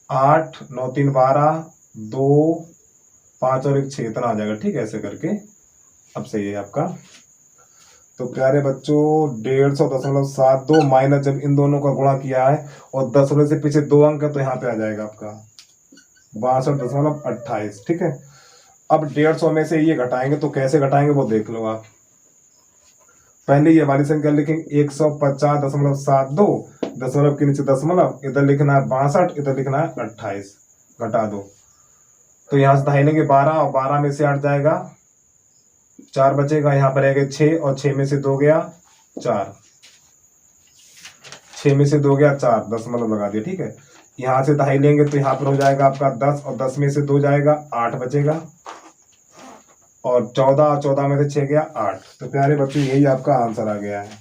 8 9 3 12, 2 5 और 1 6, इतना आ जाएगा। ठीक है, ऐसे करके अब सही है आपका। तो प्यारे बच्चों 150.72 माइनस जब इन दोनों का गुणा किया है और 10 होने से पीछे 2 अंक है तो यहाँ पे आ जाएगा आपका 62.28। ठीक है, अब 150 में से ये घटाएंगे तो कैसे घटाएंगे वो देख लो आप। पहले ये वाली संख्या लिखेंगे 150.72, दशमलव के नीचे दशमलव, इधर लिखना है 62, इधर लिखना है 28, घटा दो। तो यहाँ से दहाई लेंगे 12 और 12 में से 8 जाएगा, 4 बचेगा, यहाँ पर रहेगा 6 और 6 में से 2 गया 4, 6 में से 2 गया 4, दशमलव लगा दिया। ठीक है, यहाँ से दहाई लेंगे तो यहाँ पर हो जाएगा आपका 10 और 10 में से 2 जाएगा 8 बचेगा, और 14 और 14 में से 6 गया 8। तो प्यारे बच्चों यही आपका आंसर आ गया है।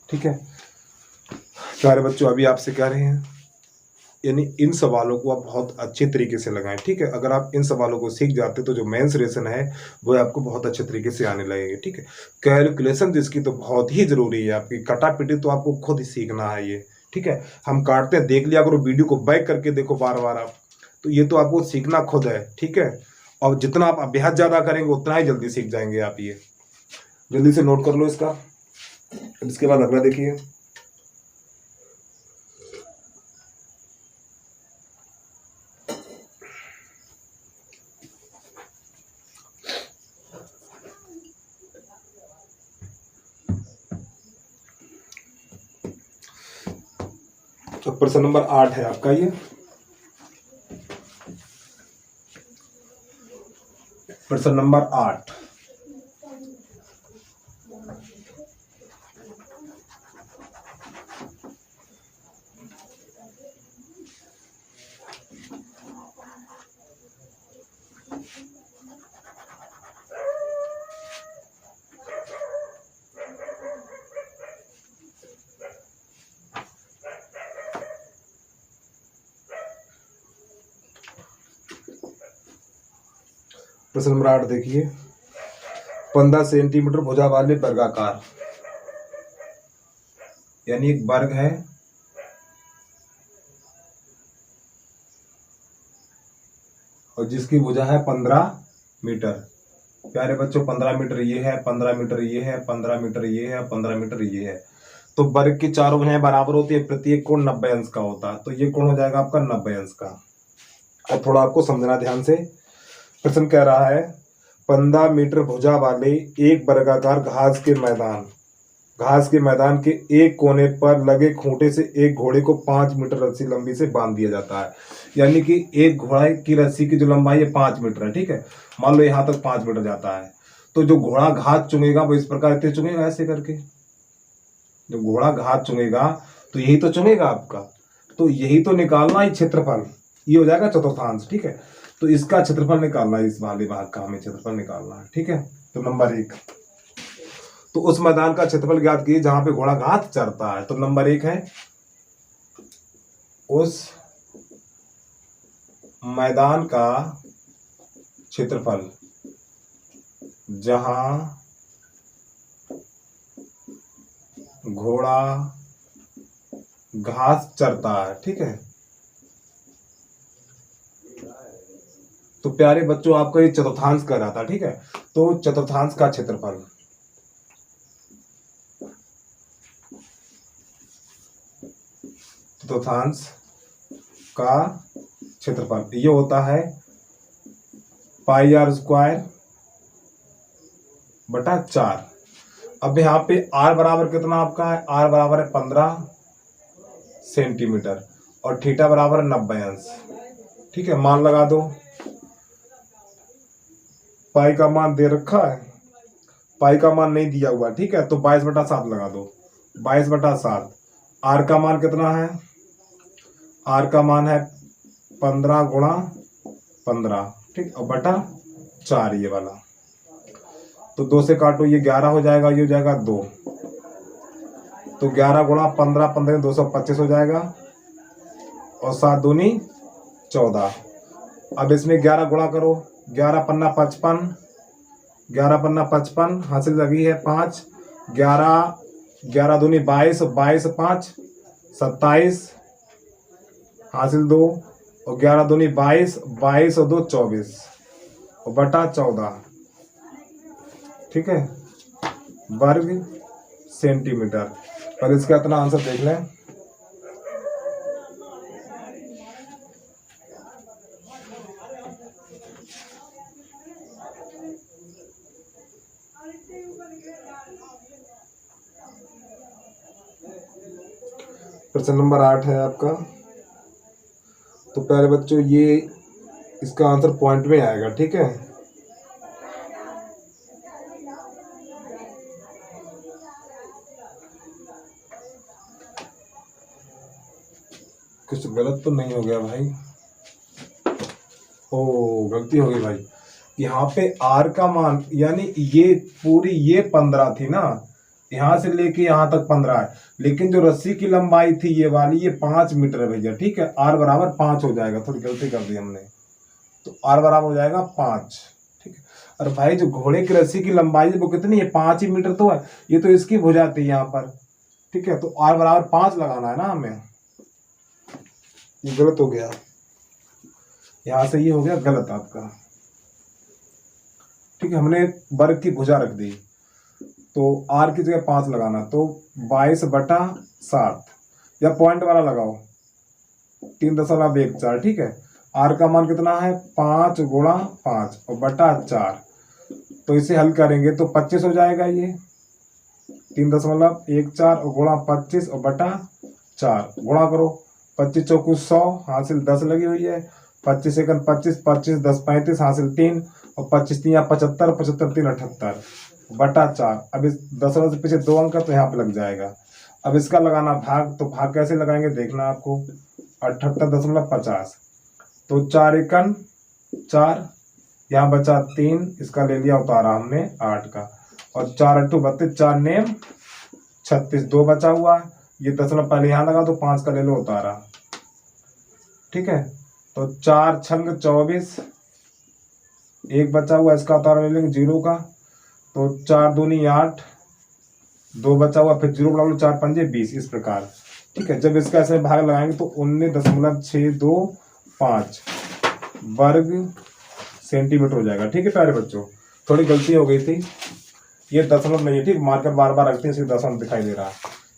ठीक है प्यारे बच्चों, अभी आपसे कह रहे हैं यानी इन सवालों को आप बहुत अच्छे तरीके से लगाएं। ठीक है, अगर आप इन सवालों को सीख जाते तो जो मेंस रेशन है वो आपको बहुत अच्छे तरीके से आने लगेंगे। ठीक है, कैलकुलेशन जिसकी तो बहुत ही जरूरी है, आपकी कटापिटी तो आपको खुद ही सीखना है ये। ठीक है, हम काटते हैं, देख लिया करो, वीडियो को बैक करके देखो बार बार आप, तो ये तो आपको सीखना खुद है। ठीक है, और जितना आप अभ्यास ज़्यादा करेंगे उतना ही जल्दी सीख जाएंगे आप। ये जल्दी से नोट कर लो इसका। इसके बाद अगला देखिए, तो प्रश्न नंबर 8 है आपका ये। प्रश्न नंबर 8, प्रश्न नंबर 8 देखिए, 15 सेंटीमीटर भुजा वाले वर्गाकार, यानी एक वर्ग है और जिसकी भुजा है 15 मीटर। प्यारे बच्चों 15 मीटर ये है, 15 मीटर ये है, 15 मीटर ये है, 15 मीटर ये है। तो वर्ग की चारों भुजाएं बराबर होती है, प्रत्येक कोण 90 अंश का होता है, तो ये कोण हो जाएगा आपका 90 अंश का। और थोड़ा आपको समझना ध्यान से, प्रश्न कह रहा है 15 मीटर भुजा वाले एक वर्गाकार घास के मैदान के एक कोने पर लगे खूंटे से एक घोड़े को 5 मीटर रस्सी लंबी से बांध दिया जाता है। यानी कि एक घोड़े की रस्सी की जो लंबाई है 5 मीटर है। ठीक है, मान लो यहाँ तक 5 मीटर जाता है, तो जो घोड़ा घास चुनेगा वो इस प्रकार से चुनेगा, ऐसे करके। जो घोड़ा घास चुनेगा तो यही तो चुनेगा आपका, तो यही तो निकालना है क्षेत्रफल, ये हो जाएगा चतुर्थांश। ठीक है, तो इसका क्षेत्रफल निकालना है, इस वाले भाग का हमें क्षेत्रफल निकालना है। ठीक है, तो नंबर 1, तो उस मैदान का क्षेत्रफल ज्ञात कीजिए जहां पे घोड़ा घास चरता है। तो नंबर 1 है उस मैदान का क्षेत्रफल जहां घोड़ा घास चरता है। ठीक है, तो प्यारे बच्चों आपको ये चतुर्थांश कह रहा था। ठीक है, तो चतुर्थांश का क्षेत्रफल, चतुर्थांश का क्षेत्रफल ये होता है πr² बटा 4। अब यहाँ पे r बराबर कितना आपका है, r बराबर है 15 सेंटीमीटर और थीटा बराबर है 90 अंश। ठीक है, मान लगा दो, पाई का मान दे रखा है, पाई का मान नहीं दिया हुआ। ठीक है, तो 22/7 लगा दो, 22/7। आर का मान कितना है, आर का मान है 15 गुणा 15। ठीक, और बटा 4 ये वाला, तो 2 से काटो, ये 11 हो जाएगा, ये हो जाएगा 2, तो 11 गुणा 15, 15 में 225 हो जाएगा, और 7 दूनी 14। अब इसमें 11 गुणा करो, 11 पन्ना 55, 11 पन्ना 55, हासिल लगी है 5, 11 दूनी 22, 22 5 27, हासिल 2 और 11 दूनी 22, 22 और 2 24 और बटा 14, ठीक है, वर्ग सेंटीमीटर। पर इसका इतना आंसर देख लें। प्रश्न नंबर 8 है आपका। तो प्यारे बच्चों ये इसका आंसर पॉइंट में आएगा, ठीक है। कुछ गलत तो नहीं हो गया भाई? ओ गलती हो गई भाई। यहाँ पे आर का मान यानी ये पूरी ये 15 थी ना, यहाँ से लेके यहाँ तक 15 है, लेकिन जो रस्सी की लंबाई थी ये वाली ये 5 मीटर है भैया, ठीक है। आर बराबर 5 हो जाएगा, थोड़ी गलती कर दी हमने, तो आर बराबर हो जाएगा 5, ठीक है। और भाई जो घोड़े की रस्सी की लंबाई है वो कितनी है? 5 ही मीटर तो है, ये तो इसकी भुजा थी यहाँ पर, ठीक है। तो आर बराबर 5 लगाना है ना हमें, ये गलत हो गया, यहां से ये हो गया गलत आपका, ठीक है। हमने वर्ग की भुजा रख दी, तो आर की जगह 5 लगाना, तो 22/60 या पॉइंट वाला लगाओ 3.14, ठीक है। आर का मान कितना है? 5 गुणा 5 और बटा 4, तो इसे हल करेंगे तो 25 हो जाएगा। ये 3.14 और गुणा 25 और बटा 4 गुणा करो, 25 चौकू 100, हासिल 10 लगी हुई है, 25 एकन 25, 25 10 35, हासिल 3 और 25 3 75, 75 3 78 बटा 4। अब इस 10 से पीछे 2 अंक तो यहाँ पे लग जाएगा। अब इसका लगाना भाग, तो भाग कैसे लगाएंगे देखना आपको, 78.50, तो 4 एकन 4, यहाँ बचा 3, इसका ले लिया उतारा हमने 8 का, और 4 8 32, 4 नेम 36, 2 बचा हुआ, ये 10 पहले यहाँ लगा तो 5 का ले लो उतारा, ठीक है। तो 4 छंग 24, 1 बचा हुआ, इसका उतारा ले लेंगे 0 का, तो 4 दूनी 8, 2 बचा हुआ, फिर 0 बुला लो, 4 पंजे 20, इस प्रकार, ठीक है। जब इसका ऐसे भाग लगाएंगे तो 19.625 वर्ग सेंटीमीटर हो जाएगा, ठीक है प्यारे बच्चों। थोड़ी गलती हो गई थी, ये दशमलव नहीं है, ठीक, मार्कर बार बार रखते हैं इसलिए दशमलव दिखाई दे रहा है,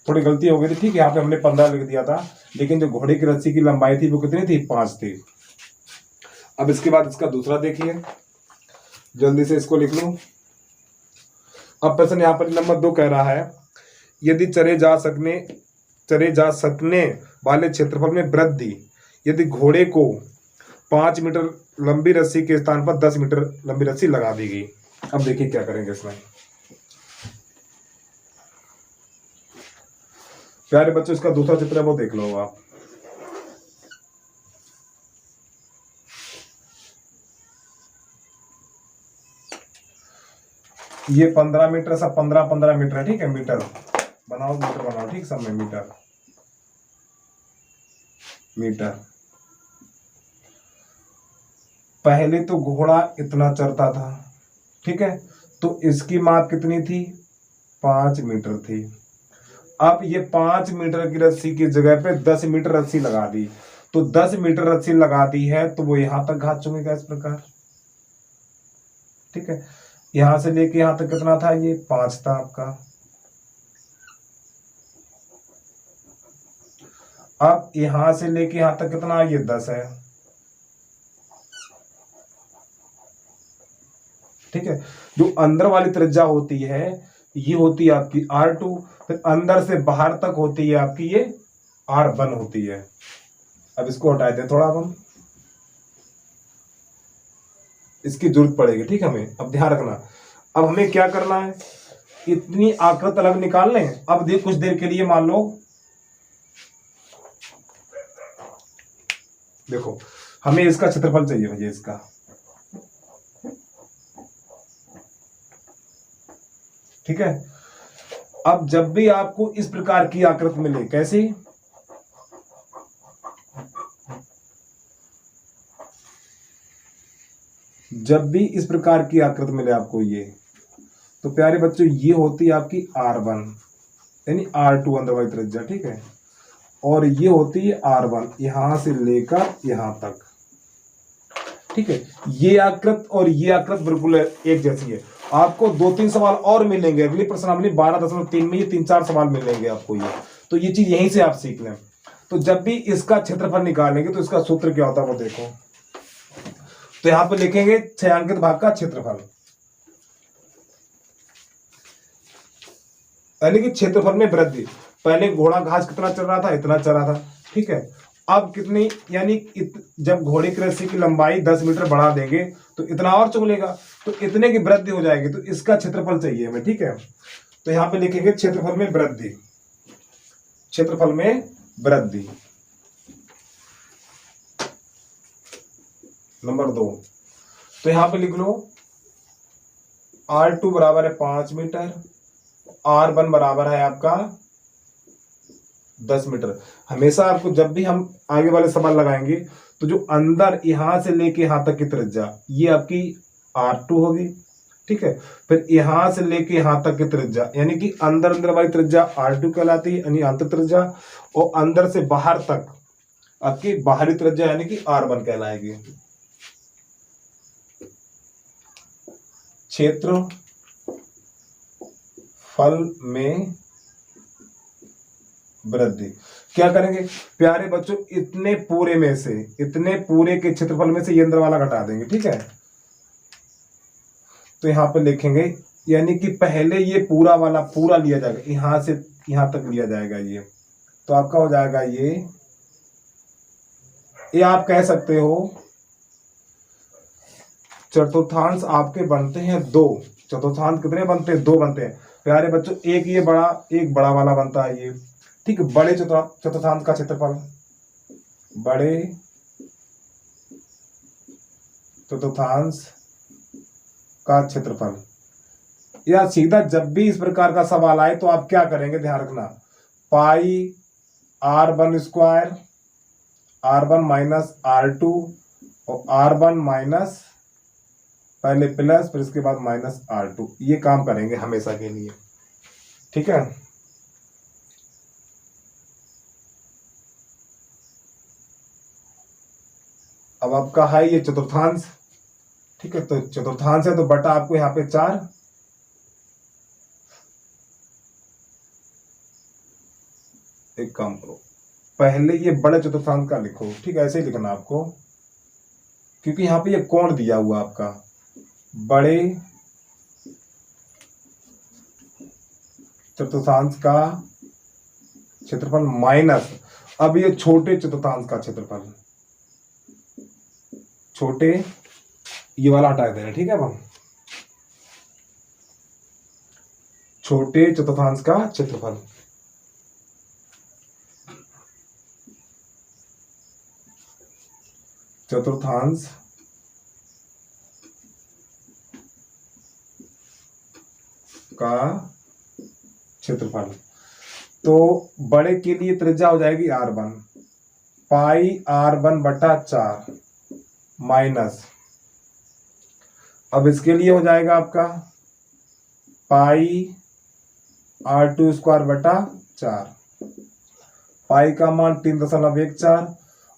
थोड़ी गलती हो गई थी, ठीक है। यहाँ पे हमने 15 लिख दिया था, लेकिन जो घोड़े की रस्सी की लंबाई थी वो कितनी थी? 5 थी। अब इसके बाद इसका दूसरा देखिए, जल्दी से इसको लिख लूं। अब प्रश्न यहाँ पर नंबर 2 कह रहा है, यदि चरे जा सकने वाले क्षेत्रफल में वृद्धि, यदि घोड़े को 5 मीटर लंबी रस्सी के स्थान पर 10 मीटर लंबी रस्सी लगा दी गई। अब देखिए क्या करेंगे इसमें। प्यारे बच्चों इसका दूसरा चित्र है वो देख लो आप। ये 15 मीटर, सब 15 मीटर है, ठीक है। मीटर बनाओ, मीटर बनाओ, ठीक, सब में मीटर मीटर। पहले तो घोड़ा इतना चलता था, ठीक है, तो इसकी माप कितनी थी? 5 मीटर थी। अब ये 5 मीटर की रस्सी की जगह पे 10 मीटर रस्सी लगा दी, तो 10 मीटर रस्सी लगा दी है तो वो यहां तक घात चुकेगा इस प्रकार, ठीक है। यहां से लेके यहां तक कितना था? ये 5 था आपका। अब यहां से लेके यहां तक कितना? ये 10 है, ठीक है। जो अंदर वाली त्रिज्या होती है ये होती है आपकी R2, फिर अंदर से बाहर तक होती है आपकी ये R1 होती है। अब इसको हटा दें थोड़ा, हम इसकी जरूरत पड़ेगी, ठीक है हमें। अब ध्यान रखना, अब हमें क्या करना है, इतनी आकृत अलग निकाल लें। अब देख कुछ देर के लिए मान लो, देखो हमें इसका क्षेत्रफल चाहिए भैया इसका, ठीक है। अब जब भी आपको इस प्रकार की आकृति मिले, कैसी? जब भी इस प्रकार की आकृति मिले आपको ये, तो प्यारे बच्चों ये होती है आपकी R1 यानी R2 अंदर वाली त्रिज्या, ठीक है। और ये होती है R1, यहां से लेकर यहां तक। ठीक है, ये आकृत और ये आकृत बिल्कुल एक जैसी है। आपको 2-3 सवाल और मिलेंगे अगली प्रश्नावली 12.3 में, ये 3-4 सवाल मिलेंगे आपको ये। तो ये चीज यहीं से आप सीख लें। तो जब भी इसका क्षेत्रफल निकालेंगे तो इसका सूत्र क्या होता है वो देखो। तो यहां पे लिखेंगे छायांकित भाग का क्षेत्रफल, यानी कि क्षेत्रफल में वृद्धि। पहले घोड़ा घास कितना चल रहा था, इतना चल रहा था, ठीक है। अब कितनी, यानी जब घोड़े की रस्सी की लंबाई 10 मीटर बढ़ा देंगे तो इतना और चलेगा, तो इतने की वृद्धि हो जाएगी, तो इसका क्षेत्रफल चाहिए हमें, ठीक है। तो यहां पे लिखेंगे क्षेत्रफल में वृद्धि, क्षेत्रफल में वृद्धि। नंबर 2, तो यहां पे लिख लो R2 बराबर है 5 मीटर, R1 बराबर है आपका 10 मीटर। हमेशा आपको जब भी हम आगे वाले सवाल लगाएंगे तो जो अंदर यहां से लेके यहां तक की त्रिज्या, ये आपकी R2 होगी, ठीक है। फिर यहां से लेके यहां तक की त्रिज्या, यानी कि अंदर अंदर वाली त्रिज्या R2 कहलाती है, यानी आंतरिक त्रिज्या। और अंदर से बाहर तक आपकी बाहरी त्रिज्या यानी कि R1 कहलाएगी। क्षेत्रफल में वृद्धि क्या करेंगे प्यारे बच्चों, इतने पूरे में से, इतने पूरे के क्षेत्रफल में से ये अंदर वाला घटा देंगे, ठीक है। तो यहां पर लिखेंगे, यानी कि पहले ये पूरा वाला पूरा लिया जाएगा, यहां से यहां तक लिया जाएगा ये, तो आपका हो जाएगा ये आप कह सकते हो चतुर्थांश आपके बनते हैं 2। चतुर्थांश कितने बनते हैं? 2 बनते हैं प्यारे बच्चों। एक ये बड़ा, एक बड़ा वाला बनता है ये, ठीक है। बड़े चतुर्थांश का क्षेत्रफल, बड़े चतुर्थांश का क्षेत्रफल। या सीधा जब भी इस प्रकार का सवाल आए तो आप क्या करेंगे, ध्यान रखना, पाई R1 square, R1 minus R2 और R1 माइनस, पहले प्लस फिर इसके बाद माइनस R2, ये काम करेंगे हमेशा के लिए, ठीक है। अब आपका है ये चतुर्थांश, ठीक है। तो चतुर्थांश है तो बटा आपको यहाँ पे 4, एक काम करो, पहले ये बड़े चतुर्थांश का लिखो, ठीक है। ऐसे ही लिखना आपको, क्योंकि यहाँ पे ये कोण दिया हुआ आपका, बड़े चतुर्थांश का क्षेत्रफल माइनस, अब ये छोटे चतुर्थांश का क्षेत्रफल, छोटे, ये वाला हटा दे रहे, ठीक है। अब हम छोटे चतुर्थांश का क्षेत्रफल, चतुर्थांश का क्षेत्रफल। तो बड़े के लिए त्रिज्या हो जाएगी R1, पाई R1 बटा 4 माइनस, अब इसके लिए हो जाएगा आपका पाई R2 स्क्वायर बटा 4, पाई का मान 3.14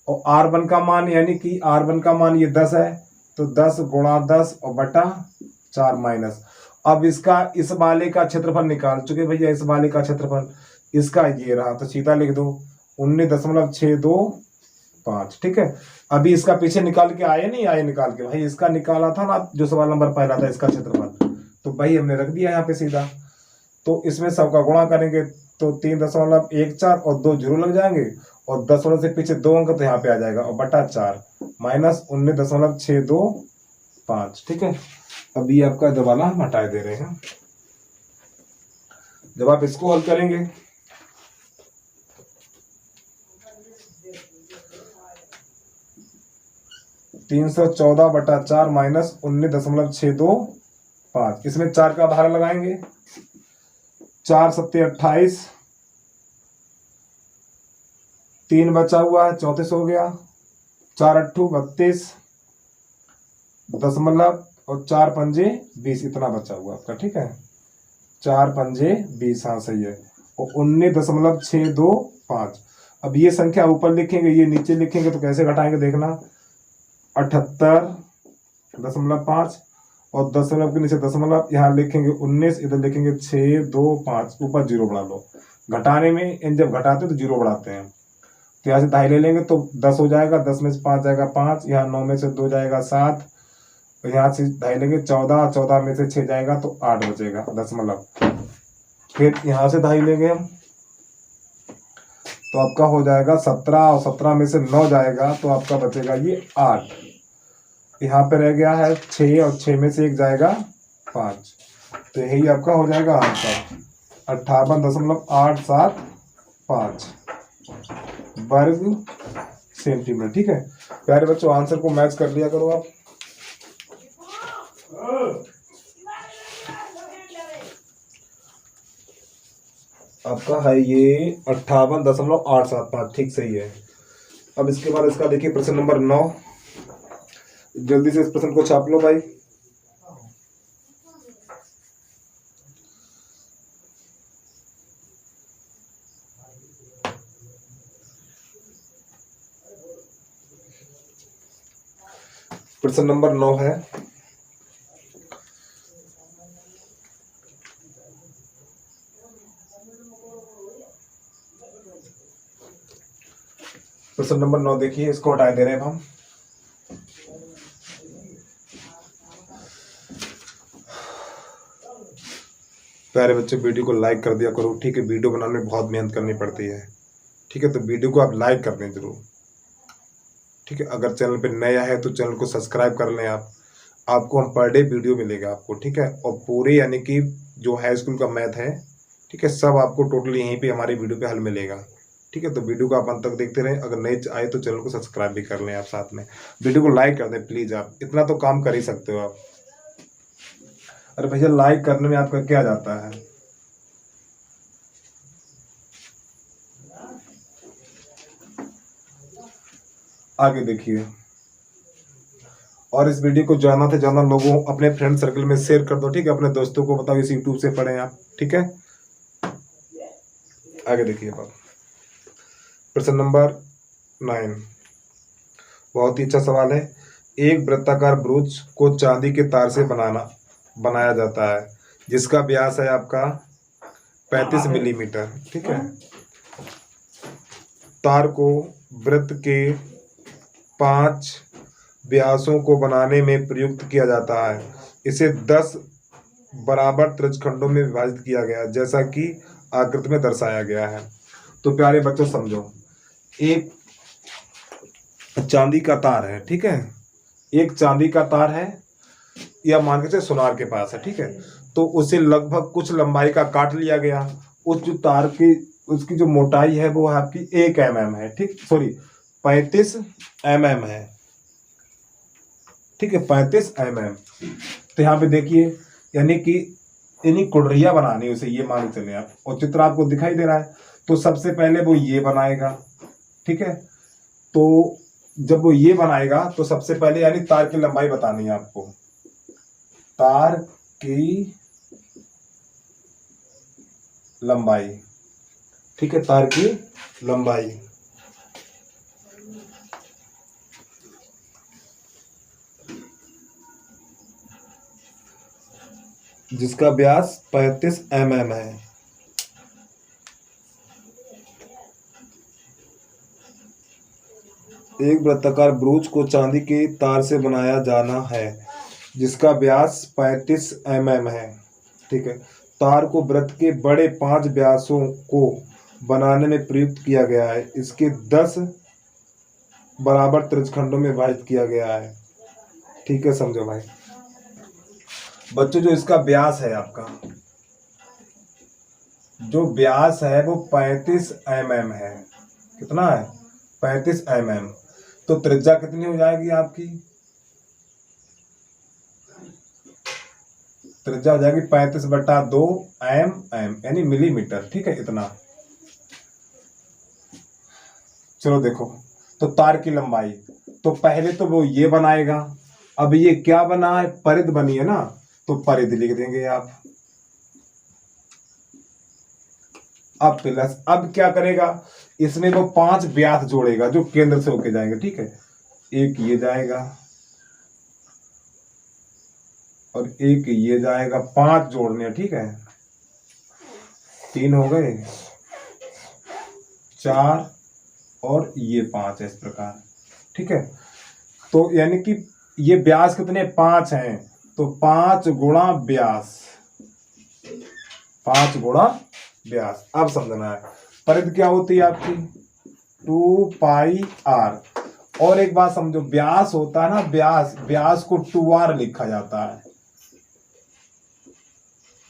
और R1 का मान, यानी कि R1 का मान ये 10 है, तो 10 गुणा 10 और बटा 4 माइनस। अब इसका इस वाले का क्षेत्रफल निकाल चुके भैया, इस वाले का क्षेत्रफल इसका ये रहा, तो सीधा लिख दो 19.625, ठीक है। अभी इसका पीछे निकाल के आए नहीं आए, निकाल के भाई इसका निकाला था ना जो सवाल नंबर पहला था, इसका क्षेत्रफल, तो भाई हमने रख दिया यहाँ पे सीधा। तो इसमें सबका गुणा करेंगे तो 3.14 और 2 जीरो लग जाएंगे, और 10 से पीछे 2 अंक तो यहाँ पे आ जाएगा, और बटा 4 माइनस 19.625, ठीक है। अभी आपका दवाला हम हटा दे रहे हैं। जब आप इसको हल करेंगे 314 बटा 4 माइनस 19.625, इसमें 4 का भाग लगाएंगे, 4 सत्ते 28, 3 बचा हुआ है 34 हो गया, 4 अट्ठू 32 दशमलव और 4 पंजे 20, इतना बचा हुआ आपका, ठीक है। 4 पंजे 20, हाँ सही है, और 19.625। अब ये संख्या ऊपर लिखेंगे, ये नीचे लिखेंगे, तो कैसे घटाएंगे देखना। 78.5 और दशमलव के नीचे दशमलव, यहाँ लिखेंगे 19, इधर लिखेंगे 6 2 5, ऊपर 0 बढ़ा लो। घटाने में इन जब घटाते हैं तो 0 बढ़ाते हैं। तो यहाँ से 2.5 ले लेंगे तो 10 हो जाएगा, 10 में से 5 जाएगा 5, यहाँ 9 में से 2 जाएगा 7, तो यहाँ से 2.5 लेंगे 14, 14 में से 6 जाएगा तो 8 बचेगा दशमलव। फिर यहाँ से 2.5 लेंगे हम, तो आपका हो जाएगा 17, और 17 में से 9 जाएगा तो आपका बचेगा ये 8। यहाँ पे रह गया है 6, और 6 में से 1 जाएगा 5, तो यही आपका हो जाएगा आंसर 58.875 वर्ग सेंटीमीटर। ठीक है प्यारे बच्चों, आंसर को मैच कर लिया करो आप। आपका है ये 58.875, ठीक सही है। अब इसके बाद इसका देखिए प्रश्न नंबर 9, जल्दी से इस प्रश्न को छाप लो भाई। प्रश्न नंबर 9 है, प्रश्न नंबर 9 देखिए, इसको हटा दे रहे हैं हम। प्यारे बच्चे वीडियो को लाइक कर दिया करो, ठीक है। वीडियो बनाने में बहुत मेहनत करनी पड़ती है, ठीक है। तो वीडियो को आप लाइक कर दें जरूर, ठीक है। अगर चैनल पे नया है तो चैनल को सब्सक्राइब कर लें आप। आपको हम पर डे वीडियो मिलेगा आपको, ठीक है। और पूरे यानी कि जो हाई स्कूल का मैथ है, ठीक है, सब आपको टोटली यहीं पे हमारे वीडियो पे हल मिलेगा, ठीक है। तो वीडियो को आप अंत तक देखते रहें। अगर नए आए तो चैनल को सब्सक्राइब भी कर लें आप, साथ में वीडियो को लाइक कर दें प्लीज़। आप इतना तो काम कर ही सकते हो आप। अरे भैया लाइक करने में आपका क्या जाता है। आगे देखिए, और इस वीडियो को ज़्यादा से ज़्यादा लोगों अपने फ्रेंड सर्कल में शेयर कर दो, ठीक है। अपने दोस्तों को बताओ इस यूट्यूब से पढ़ें आप, ठीक है। आगे देखिए बात, प्रश्न नंबर 9 बहुत ही अच्छा सवाल है। एक वृत्ताकार ब्रूच को चांदी के तार से बनाया जाता है, जिसका व्यास है आपका 35 मिलीमीटर, ठीक है। तार को वृत्त के 5 व्यासों को बनाने में प्रयुक्त किया जाता है। इसे 10 बराबर त्रिज्यखंडों में विभाजित किया गया, जैसा कि आकृति में दर्शाया गया है। तो प्यारे बच्चों समझो, एक चांदी का तार है, ठीक है। एक चांदी का तार है, या मान के चलिए सुनार के पास है, ठीक है। तो उसे लगभग कुछ लंबाई का काट लिया गया। उस जो तार की उसकी जो मोटाई है वो आपकी 1 mm है, ठीक, सॉरी 35 mm है, ठीक है, 35 mm। तो यहाँ पे देखिए, यानी कि इन्हीं कुड़रिया बनानी उसे, ये मान के चले आप, और चित्र आपको दिखाई दे रहा है। तो सबसे पहले वो ये बनाएगा, ठीक है। तो जब वो ये बनाएगा तो सबसे पहले यानी तार की लंबाई बतानी है आपको, तार की लंबाई, ठीक है, तार की लंबाई। जिसका व्यास 35 mm है। एक वृत्ताकार ब्रूच को चांदी के तार से बनाया जाना है, जिसका व्यास 35 mm है, ठीक है। तार को वृत्त के बड़े 5 व्यासों को बनाने में प्रयुक्त किया गया है। इसके 10 बराबर त्रिज्यखंडों में विभाजित किया गया है, ठीक है। समझो भाई बच्चों, जो इसका व्यास है आपका, जो व्यास है वो 35 mm है। कितना है? 35 mm। तो त्रिज्या कितनी हो जाएगी आपकी? त्रिज्या हो जाएगी 35/2 mm यानी मिलीमीटर, ठीक है, इतना। चलो देखो, तो तार की लंबाई, तो पहले तो वो ये बनाएगा। अब ये क्या बना है? परिध बनी है ना, तो परिध लिख देंगे आप। अब प्लस, अब क्या करेगा? इसमें वो 5 व्यास जोड़ेगा जो केंद्र से होके जाएंगे, ठीक है। एक ये जाएगा और एक ये जाएगा, 5 जोड़ने हैं, ठीक है। 3 हो गए, 4 और ये 5 है, इस प्रकार, ठीक है। तो यानी कि ये व्यास कितने 5 हैं, तो 5 गुणा व्यास, 5 गुणा व्यास। अब समझना है परिधि क्या होती है आपकी 2 पाई आर। और एक बात समझो, व्यास होता है ना, व्यास को 2r लिखा जाता है,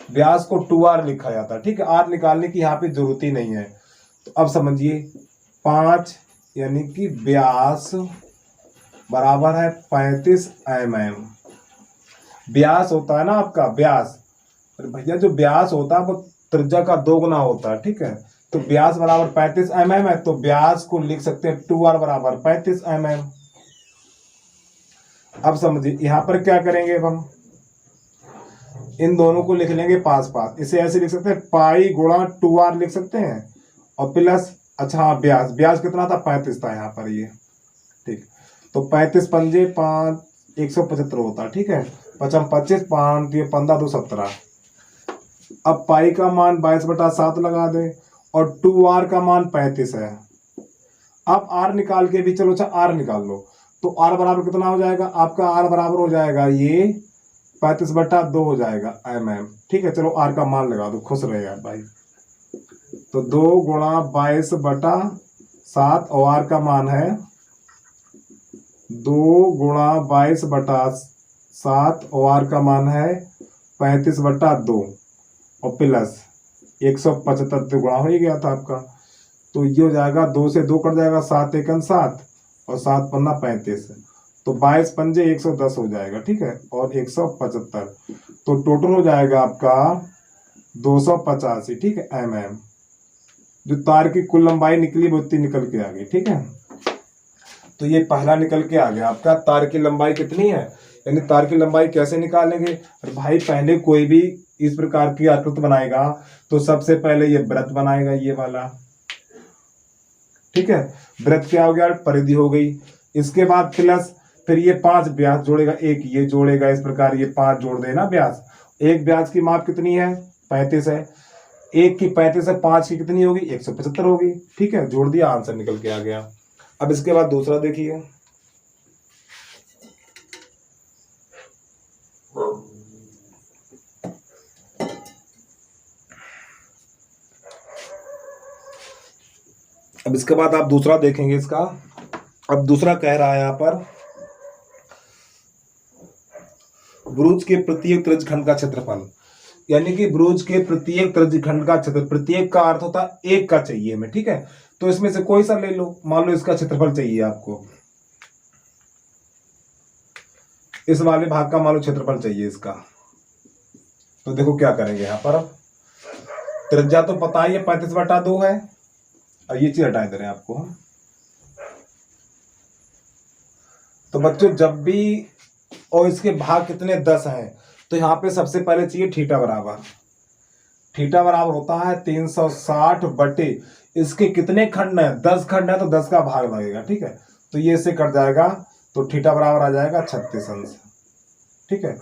व्यास को 2r लिखा जाता है, ठीक है। r निकालने की यहाँ पे जरूरत ही नहीं है। तो अब समझिए 5 यानी कि व्यास बराबर है 35 mm। व्यास होता है ना आपका व्यास, अरे भैया जो व्यास होता है वो त्रिज्या का 2 गुना होता है, ठीक है। तो व्यास बराबर 35 mm है, तो व्यास को लिख सकते हैं 2r बराबर 35 mm। अब समझिए यहाँ पर क्या करेंगे, अब हम इन दोनों को लिख लेंगे पास पास। इसे ऐसे लिख सकते हैं पाई गुणा 2r लिख सकते हैं, और प्लस, अच्छा हाँ व्यास कितना था 35 था यहाँ पर ये, ठीक। तो 35 पंजे 5 175 होता, ठीक है। 5 25 5 15 2 17। अब पाई का मान 22/7 लगा दें और 2r का मान 35 है। अब r निकाल के भी चलो, अच्छा r निकाल लो, तो r बराबर कितना हो जाएगा आपका, r बराबर हो जाएगा ये 35/2 हो जाएगा mm, ठीक है। चलो r का मान लगा दो, खुश रहे यार भाई। तो 2 गुणा 22/7 और r का मान है 2 गुणा 22/7 और r का मान है 35/2 और प्लस 175 गुणा हो ही गया था आपका। तो ये हो जाएगा 2 से 2 कट जाएगा, 7 एकन 7 और 7 पन्ना 35, तो 22 पंजे 110 हो जाएगा, ठीक है। और 175, तो टोटल हो जाएगा आपका 285, ठीक है mm। जो तार की कुल लंबाई निकली वो उतनी निकल के आ गई, ठीक है। तो ये पहला निकल के आ गया आपका, तार की लंबाई कितनी है, यानी तार की लंबाई कैसे निकालेंगे। और भाई पहले कोई भी इस प्रकार की आकृति बनाएगा तो सबसे पहले ये वृत्त बनाएगा, ये वाला, ठीक है। वृत्त क्या हो गया, परिधि हो गई। इसके बाद प्लस फिर ये 5 व्यास जोड़ेगा, एक ये जोड़ेगा, इस प्रकार ये 5 जोड़ देना व्यास। एक व्यास की माप कितनी है 35 है, एक की 35 है, 5 की कितनी होगी 175 होगी, ठीक है। जोड़ दिया, आंसर निकल के आ गया। अब इसके बाद दूसरा देखिए, अब इसके बाद आप दूसरा देखेंगे इसका। अब दूसरा कह रहा है यहाँ पर ब्रुज के प्रत्येक त्रिज्यखंड का क्षेत्रफल, यानी कि ब्रुज के प्रत्येक त्रिज्यखंड का क्षेत्र, प्रत्येक का अर्थ होता है एक का चाहिए हमें, ठीक है। तो इसमें से कोई सा ले लो, मान लो इसका क्षेत्रफल चाहिए आपको, इस वाले भाग का मान लो क्षेत्रफल चाहिए इसका। तो देखो क्या करेंगे यहाँ पर, त्रिज्या तो पता ही है 35/2 है, और ये चीज हटा दे रहे हैं आपको। तो बच्चों जब भी, और इसके भाग कितने 10 हैं, तो यहाँ पे सबसे पहले चाहिए थीटा बराबर, थीटा बराबर होता है 360 बटे इसके कितने खंड है 10 खंड है, तो 10 का भाग लगेगा, ठीक है। तो ये इससे कट जाएगा, तो थीटा बराबर आ जाएगा 36 अंश, ठीक है।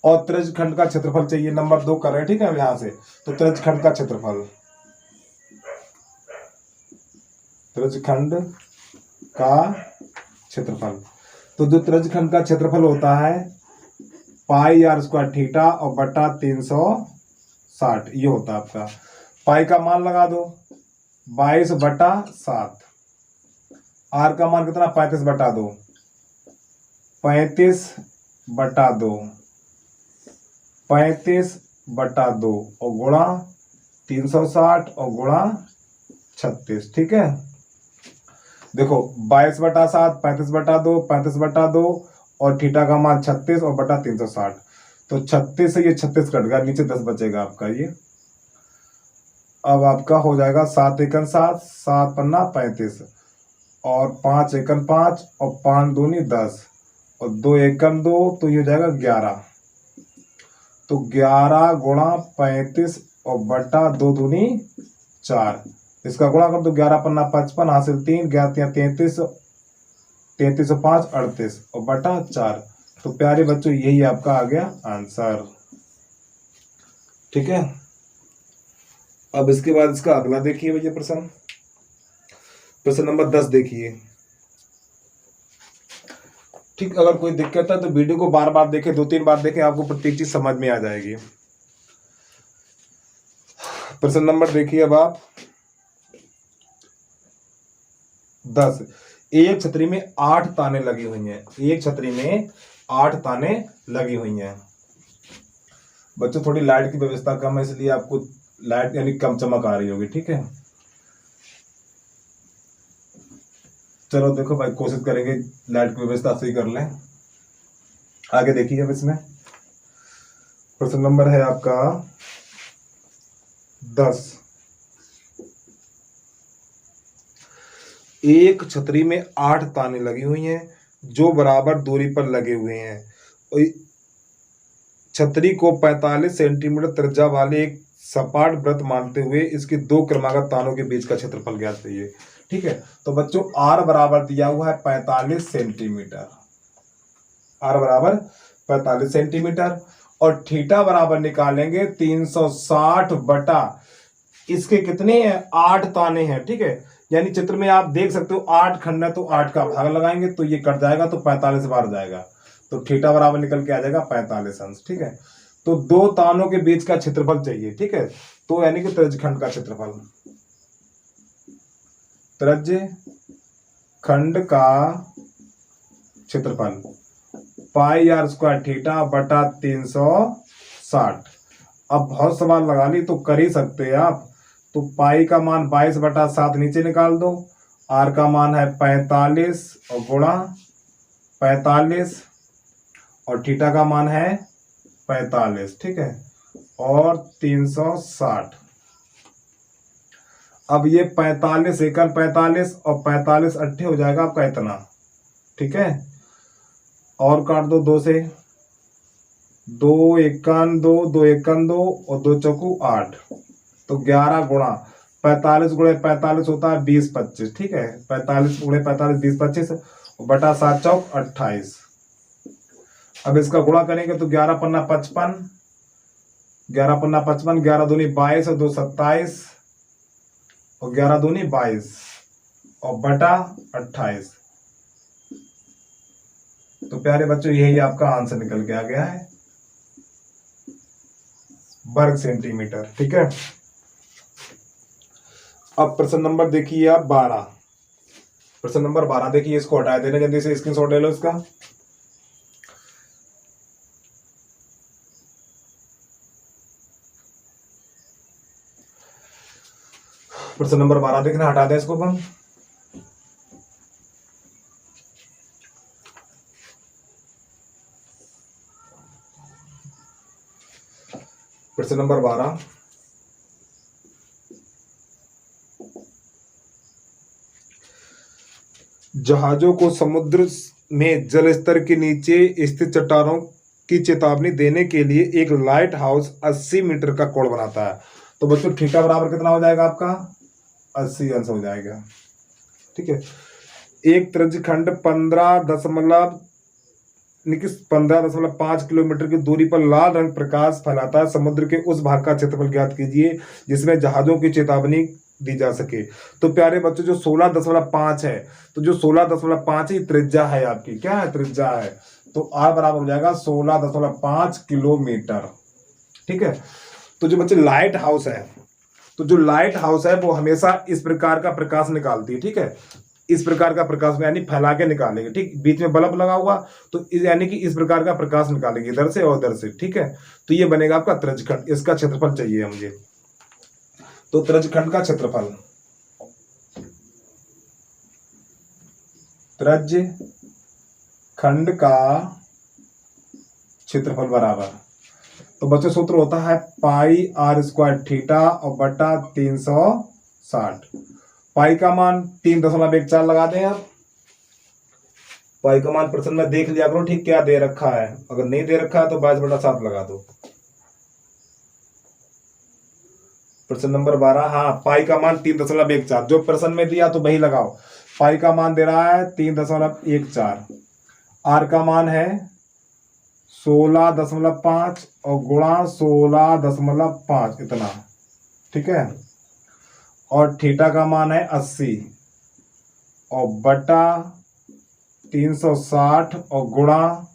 और त्रिज्यखंड का क्षेत्रफल चाहिए, नंबर 2 कर रहे हैं, ठीक है। यहां से तो त्रिज्यखंड का क्षेत्रफल, त्रिज्यखंड का क्षेत्रफल, तो जो त्रिज्यखंड का क्षेत्रफल होता है पाई r स्क्वायर थीटा और बटा 360, ये होता है आपका। पाई का मान लगा दो 22/7, r का मान कितना 35/2, 35/2, 35/2 और गुणा 360 और गुणा 36, ठीक है। देखो 22/7, 35/2, 35/2 और थीटा का मान 36 और बटा 360, तो 36 से ये 36 कट गया, नीचे 10 बचेगा आपका ये। अब आपका हो जाएगा 7 एकन 7, 7 पन्ना 35 और 5 एकन 5 और 5 दूनी 10 और 2 एकन 2, तो ये हो जाएगा 11। तो 11 गुणा 35 और बटा 2 दूनी 4, इसका गुणा कर दो, 11 पन्ना 55 हासिल 3, 11 33, 33 और 5 38 और बटा 4। तो प्यारे बच्चों यही आपका आ गया आंसर। ठीक है, अब इसके बाद इसका अगला देखिए भैया प्रश्न नंबर 10 देखिए। ठीक, अगर कोई दिक्कत है तो वीडियो को बार बार देखें, 2-3 बार देखें, आपको प्रत्येक चीज समझ में आ जाएगी। प्रश्न नंबर देखिए अब आप 10। एक छतरी में 8 ताने लगी हुई हैं। एक छतरी में 8 ताने लगी हुई हैं। बच्चों थोड़ी लाइट की व्यवस्था कम है, इसलिए आपको लाइट यानी कम चमक आ रही होगी। ठीक है, चलो देखो भाई, कोशिश करेंगे लाइट की व्यवस्था सही कर लें। आगे देखिए अब इसमें प्रश्न नंबर है आपका 10। एक छतरी में 8 ताने लगी हुई हैं जो बराबर दूरी पर लगे हुए हैं। और छतरी को 45 सेंटीमीटर त्रिज्या वाले एक सपाट वृत्त मानते हुए इसके 2 क्रमागत तानों के बीच का क्षेत्रफल ज्ञात कीजिए। ठीक है, तो बच्चों आर बराबर दिया हुआ है 45 सेंटीमीटर। आर बराबर 45 सेंटीमीटर और थीटा बराबर निकालेंगे 360 बटा इसके कितने हैं, 8 ताने हैं। ठीक है, यानी चित्र में आप देख सकते हो 8 खंड है तो 8 का भाग लगाएंगे तो ये कट जाएगा तो 45 बार जाएगा, तो थीटा बराबर निकल के आ जाएगा 45 अंश। ठीक है, तो 2 तानों के बीच का क्षेत्रफल चाहिए। ठीक है, तो यानी कि त्रिज्यखंड का क्षेत्रफल, त्रिज्यखंड का क्षेत्रफल पाई आर स्क्वायर थीटा बटा 360। अब बहुत सवाल लगा ली तो कर ही सकते हैं आप। तो पाई का मान 22 बटा 7 नीचे निकाल दो, आर का मान है 45 और गुणा 45 और थीटा का मान है 45। ठीक है, और 360। अब ये 45 एकन 45 और 45 अट्ठे हो जाएगा आपका इतना। ठीक है, और काट दो 2 से, 2 एकन 2, 2 एकन 2 और 2 चौकू 8, तो 11 गुणा 45 गुणे 45 होता है 20 25। ठीक है, 45 गुणे 45 20 25 बटा 7 चौक 28। अब इसका गुणा करेंगे तो 11 पन्ना 55, 11 पन्ना 55, 11 दूनी 22 और 2 27 और 11 दूनी 22 और बटा 28। तो प्यारे बच्चों यही आपका आंसर निकल के आ गया है, वर्ग सेंटीमीटर। ठीक है, अब प्रश्न नंबर देखिए आप 12। प्रश्न नंबर 12 देखिए, इसको हटा देना, जल्दी से स्क्रीनशॉट ले लो इसका। प्रश्न नंबर 12 देखना, हटा दें इसको अपन। प्रश्न नंबर 12, जहाजों को समुद्र में जल स्तर के नीचे स्थित चट्टानों की चेतावनी देने के लिए एक लाइट हाउस 80 मीटर का कोण बनाता है। तो बच्चों थीटा बराबर कितना हो जाएगा आपका, 80 अंश हो जाएगा। ठीक है, एक त्रिज्यखंड 15.5 किलोमीटर की दूरी पर लाल रंग प्रकाश फैलाता है। समुद्र के उस भाग का क्षेत्रफल ज्ञात कीजिए जिसमें जहाजों की चेतावनी दी जा सके। तो प्यारे बच्चों जो 16.5 है, तो जो 16.5 ही त्रिज्या है आपकी, क्या है त्रिज्या है, तो आर बराबर हो जाएगा 16.5 किलोमीटर। ठीक है, तो जो बच्चे लाइट हाउस है, तो जो लाइट हाउस है वो हमेशा इस प्रकार का प्रकाश निकालती है। ठीक है, इस प्रकार का प्रकाश में यानी फैला के निकालेंगे। ठीक, बीच में बल्ब लगा हुआ तो यानी कि इस प्रकार का प्रकाश निकालेंगे इधर से और उधर से। ठीक है, तो ये बनेगा आपका त्रिज्यखंड। इसका क्षेत्रफल चाहिए मुझे, तो त्रिज्यखंड का क्षेत्रफल, त्रिज्यखंड का क्षेत्रफल बराबर, तो बच्चों सूत्र होता है पाई आर स्क्वायर थीटा और बटा 360। पाई का मान 3.14 लगा दें आप। पाई का मान प्रश्न में देख लिया करो, ठीक क्या दे रखा है, अगर नहीं दे रखा है तो 22/7 लगा दो। प्रश्न नंबर 12, हाँ पाई का मान 3.14, जो प्रश्न में दिया तो वही लगाओ। पाई का मान दे रहा है 3.14, आर का मान है 16.5 और गुणा 16.5 इतना, ठीक है। और थीटा का मान है 80 और बटा 360 और गुणा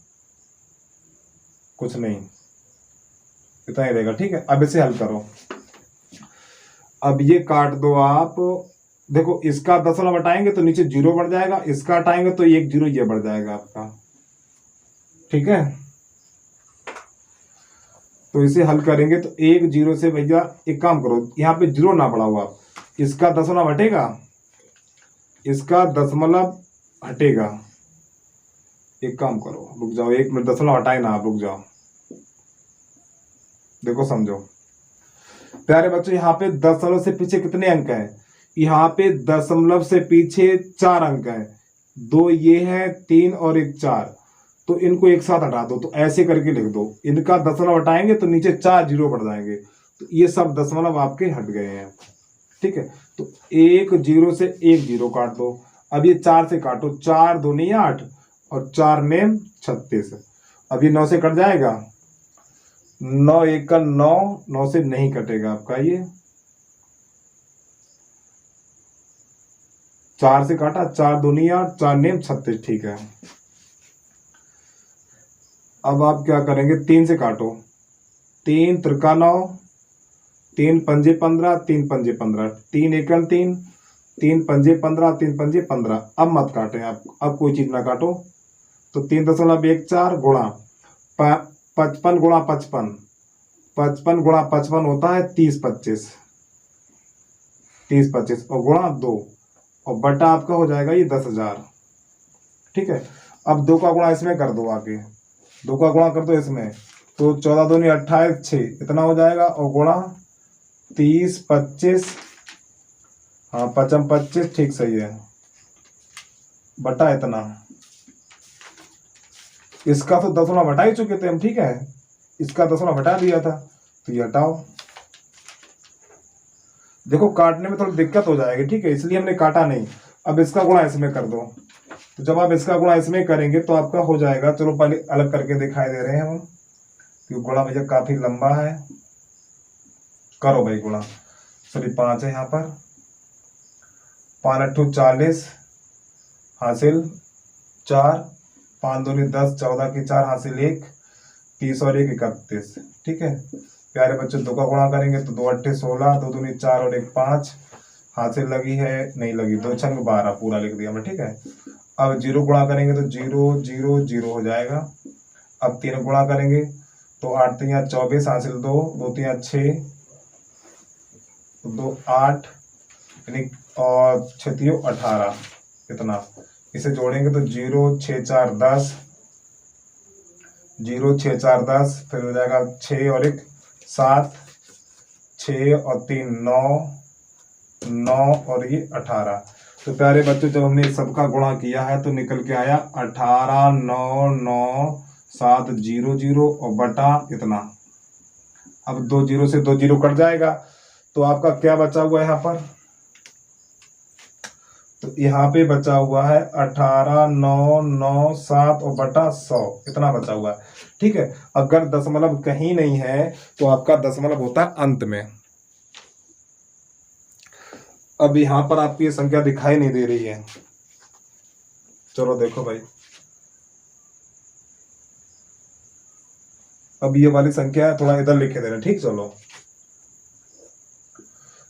कुछ नहीं, इतना ही रहेगा, ठीक है। अब इसे हल करो। अब ये काट दो आप, देखो इसका दशमलव हटाएंगे तो नीचे 0 बढ़ जाएगा, इसका हटाएंगे तो 1 0 ये बढ़ जाएगा आपका, ठीक है। तो इसे हल करेंगे तो 1 0 से भैया एक काम करो, यहाँ पे 0 ना बढ़ाओ आप, इसका दशमलव हटेगा, इसका दशमलव हटेगा। एक काम करो, रुक जाओ 1 मिनट, दशमलव हटाए ना आप, रुक जाओ, देखो समझो प्यारे बच्चों, यहाँ पे दशमलव से पीछे कितने अंक हैं, यहाँ पे दशमलव से पीछे 4 अंक हैं, 2 ये है, 3 और 1 4, तो इनको एक साथ हटा दो, तो ऐसे करके लिख दो, इनका दशमलव हटाएंगे तो नीचे 4 0 बढ़ जाएंगे, तो ये सब दशमलव आपके हट गए हैं, ठीक है। तो 1 0 से 1 0 काट दो। अब ये 4 से काटो, 4 2 नहीं 8 और 4 ने 36, अब ये 9 से कट जाएगा, 9 1 का 9, 9 से नहीं कटेगा आपका, ये 4 से काटा, 4 2 नहीं 8, 4 ने 36, ठीक है। अब आप क्या करेंगे, 3 से काटो, 3 त्रिका 9, 3 पंजे 15, 3 पंजे 15, 3 एकन 3, 3 पंजे 15, 3 पंजे 15। अब मत काटें आप, अब कोई चीज ना काटो, तो 3.14 गुणा 55 गुणा 55, 55 गुणा 55 होता है 30 25, 30 25 और गुणा 2 और बटा आपका हो जाएगा ये 10,000, ठीक है। अब 2 का गुणा इसमें कर दो, आगे 2 का गुणा कर दो इसमें, तो 14 दूनी 28 6 इतना हो जाएगा और गुणा 30 25, हाँ 55 25, ठीक सही है, बटा इतना। इसका तो दशमलव हटा ही चुके थे हम, ठीक है, इसका दशमलव हटा दिया था, तो ये हटाओ। देखो काटने में थोड़ी दिक्कत हो जाएगी, ठीक है, इसलिए हमने काटा नहीं। अब इसका गुणा इसमें कर दो, तो जब आप इसका गुणा इसमें करेंगे तो आपका हो जाएगा, चलो पहले अलग करके दिखाई दे रहे हैं हम, क्योंकि गुणा भैया काफी लंबा है। करो भाई गुणा, सॉरी 5 है यहाँ पर, 5 8 40 हासिल 4, 5 2 10 14 की 4 हासिल 1, 30 और 1 31, ठीक है। प्यारे बच्चों 2 का गुणा करेंगे तो 2 8 16, 2 दूनी 4 और 1 5, हासिल लगी है नहीं लगी, 2 छंग 12 पूरा लिख दिया मैं, ठीक है। अब 0 गुणा करेंगे तो 0 0 0 हो जाएगा। अब 3 गुणा करेंगे तो 8 3 24 हासिल 2, 2 3 6, 2 8 यानी और 6 3 18 इतना। इसे जोड़ेंगे तो 0 6 4 10, 0 6 4 10, फिर हो जाएगा 6 और 1 7, 6 और 3 9, 9 और ये 18। तो प्यारे बच्चों जब हमने सबका गुणा किया है तो निकल के आया 18 9 9 7 0 0 और बटा इतना। अब 2 0 से 2 0 कट जाएगा, तो आपका क्या बचा हुआ है यहाँ पर, तो यहाँ पे बचा हुआ है 18 9 9 7 और बटा 100 इतना बचा हुआ है, ठीक है। अगर दशमलव कहीं नहीं है तो आपका दशमलव होता है अंत में। अब यहाँ पर आपकी ये संख्या दिखाई नहीं दे रही है, चलो देखो भाई, अब ये वाली संख्या है थोड़ा इधर लिखे देना, ठीक। चलो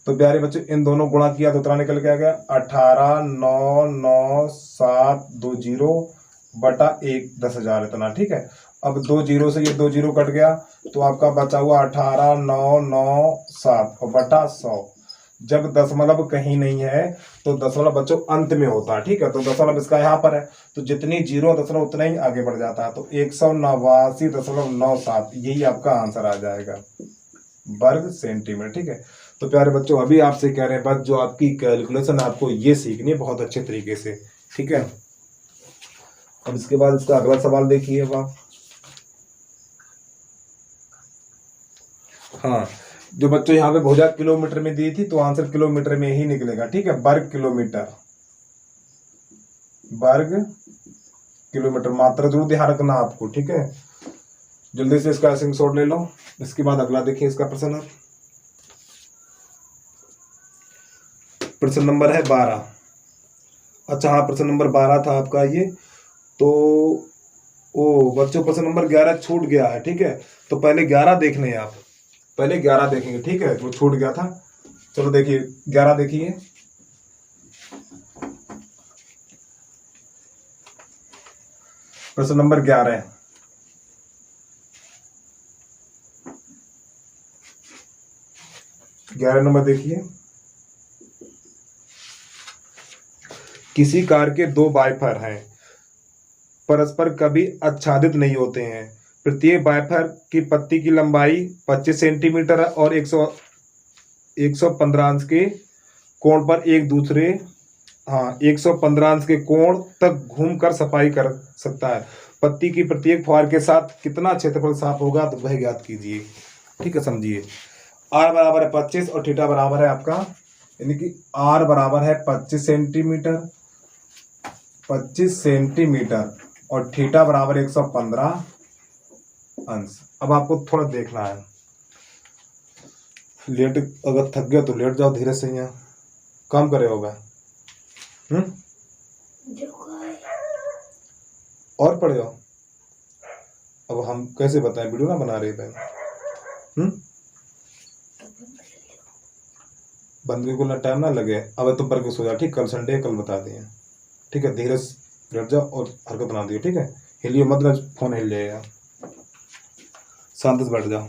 तो प्यारे बच्चों इन दोनों गुणा किया तो उतना निकल के आ गया 18 9 9 7 2 0 बटा 1 10,000 इतना, ठीक है। अब 2 0 से ये 2 0 कट गया तो आपका बचा हुआ 18 9 9 7 और बटा 100। जब दशमलव कहीं नहीं है तो दशमलव बच्चों अंत में होता है, ठीक है। तो दशमलव इसका यहाँ पर है तो जितनी 0 दशमलव उतना ही आगे बढ़ जाता है, तो 189.97 यही आपका आंसर आ जाएगा वर्ग सेंटीमीटर, ठीक है। तो प्यारे बच्चों अभी आपसे कह रहे हैं बस जो आपकी कैलकुलेशन आपको ये सीखनी है बहुत अच्छे तरीके से, ठीक है। अब इसके बाद इसका अगला सवाल देखिए आप। हाँ जो बच्चों यहाँ पे भुजा किलोमीटर में दी थी तो आंसर किलोमीटर में ही निकलेगा, ठीक है। वर्ग किलोमीटर, वर्ग किलोमीटर, मात्रा जरूर ध्यान रखना आपको, ठीक है। जल्दी से इसका स्क्रीनशॉट ले लो। इसके बाद अगला देखिए इसका प्रश्न। प्रश्न नंबर है 12। अच्छा हाँ, प्रश्न नंबर 12 था आपका ये। तो ओ बच्चों प्रश्न नंबर 11 छूट गया है, ठीक है। तो पहले 11 देख लें आप, पहले 11 देखेंगे, ठीक है। वो छूट गया था। चलो देखिए 11 देखिए। प्रश्न नंबर 11, नंबर देखिए। किसी कार के दो वाइपर हैं, परस्पर कभी आच्छादित नहीं होते हैं। प्रत्येक वाइपर की पत्ती की लंबाई 25 सेंटीमीटर है और 115 अंश के कोण पर एक दूसरे 115 अंश के कोण तक घूमकर सफाई कर सकता है। पत्ती की प्रत्येक फुहार के साथ कितना क्षेत्रफल साफ होगा, तो वह ज्ञात कीजिए, ठीक है। समझिए, आर बराबर है 25 और थीटा बराबर है आपका, यानी कि आर बराबर है 25 सेंटीमीटर, 25 सेंटीमीटर और थीटा बराबर 115 अंश। अब आपको थोड़ा देखना है, लेट अगर थक गया तो लेट जाओ धीरे से, यहाँ काम करे होगा। और पढ़े हो। अब हम कैसे बताएं, वीडियो ना बना रहे थे। बंद को ना टाइम ना लगे। अब तो पर के सो जा, ठीक। कल संडे, कल बता दिए, ठीक है। धीरे से लेट जाओ और हरकत बना दियो, ठीक है। हिलियो मतलब फोन हिल जाएगा, शांत से बैठ जाओ।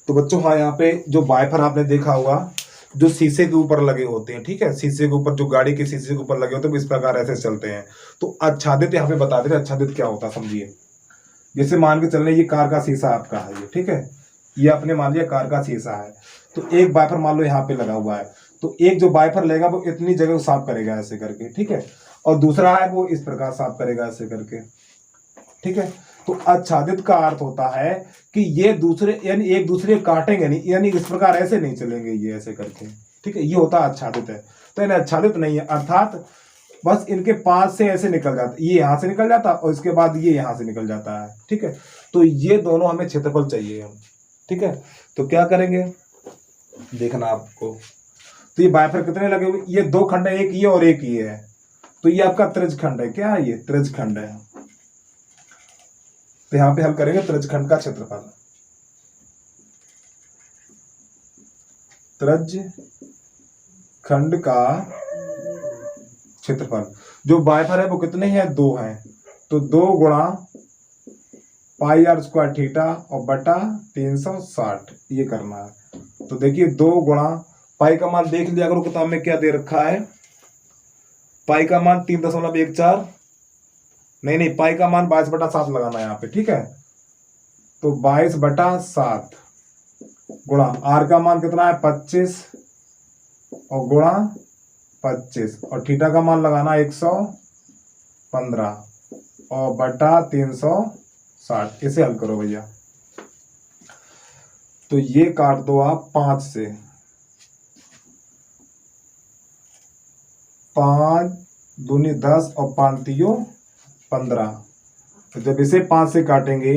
तो बच्चों हाँ, यहाँ पे जो वाइपर आपने देखा होगा जो शीशे के ऊपर लगे होते हैं, ठीक है। शीशे के ऊपर, जो गाड़ी के शीशे के ऊपर लगे होते हैं, इस प्रकार ऐसे चलते हैं। तो आच्छादित यहाँ पे बता दे रहे, आच्छादित क्या होता है समझिए। जैसे मान के चल रहे ये कार का शीशा आपका है, ये ठीक है। ये आपने मान लिया कार का शीशा है। तो एक वाइपर मान लो यहाँ पे लगा हुआ है, तो एक जो वाइपर लेगा वो इतनी जगह को साफ करेगा ऐसे करके, ठीक है। और दूसरा है वो इस प्रकार साफ करेगा ऐसे करके, ठीक है। तो आच्छादित का अर्थ होता है कि ये दूसरे यानी एक दूसरे काटेंगे नहीं, यानी इस प्रकार ऐसे नहीं चलेंगे ये ऐसे करके, ठीक है। ये होता है आच्छादित है। तो यानी आच्छादित नहीं है, अर्थात बस इनके पास से ऐसे निकल जाता, ये यहां से निकल जाता और इसके बाद ये यहां से निकल जाता है, ठीक है। तो ये दोनों हमें क्षेत्रफल चाहिए हम, ठीक है। तो क्या करेंगे देखना आपको। तो ये वाइपर कितने लगे हुए, ये दो खंड है, एक ये और एक ये है। तो ये आपका त्रिज्यखंड है, क्या है ये त्रिज्यखंड है। तो यहां पे हम करेंगे त्रिज्यखंड का क्षेत्रफल, त्रिज्यखंड का क्षेत्रफल। जो वाइपर है वो कितने हैं, दो हैं। तो 2 गुणा पाई आर स्क्वायर थीटा और बटा 360 ये करना है। तो देखिए 2 गुणा पाई का मान देख लिया करो किताब में क्या दे रखा है। पाई का मान 3.14, नहीं पाई का मान 22/7 लगाना है यहाँ पे, ठीक है। तो 22/7 गुणा आर का मान कितना है 25 और गुणा 25 और थीटा का मान लगाना 115 और बटा 360। इसे हल करो भैया। तो ये काट दो आप 5 से, 5 दूनी 10 और 5 तियो 15। तो जब इसे 5 से काटेंगे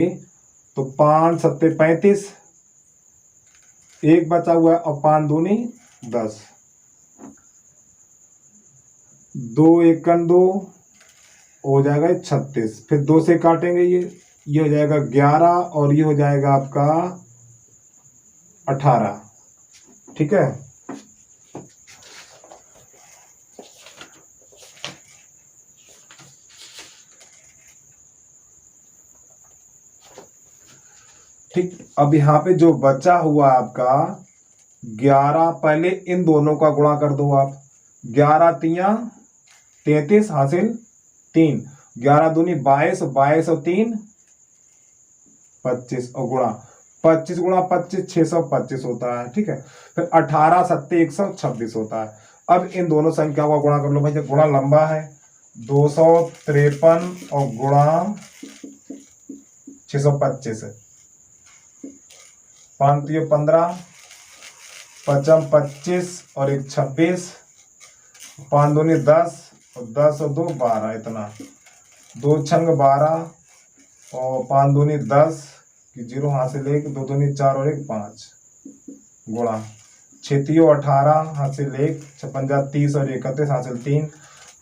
तो 5 सत्ते 35, एक बचा हुआ है और 5 दूनी 10, 2 एकन 2 हो जाएगा 36। फिर 2 से काटेंगे ये हो जाएगा 11 और ये हो जाएगा आपका 18, ठीक है। ठीक, अब यहाँ पे जो बचा हुआ आपका 11, पहले इन दोनों का गुणा कर दो आप। 11 तिया 33 हासिल 3, 11 दूनी 22, 22 और 3 25 और गुणा 25 गुणा 25 625 होता है, ठीक है। फिर 18 सत्ते 126 होता है। अब इन दोनों संख्याओं का गुणा कर लो भाई, गुणा लंबा है 253 और गुणा 625 5 3 15, 5 25 और 1 26, 5 दूनी 10 और 10 और 2 12, इतना 2 छंग 12 और 5 दूनी 10 की 0 हासिल 1, 2 दूनी 4 और 1 5 गुणा 6 3 18 हासिल 1, 6 5 30 और 31 हासिल 3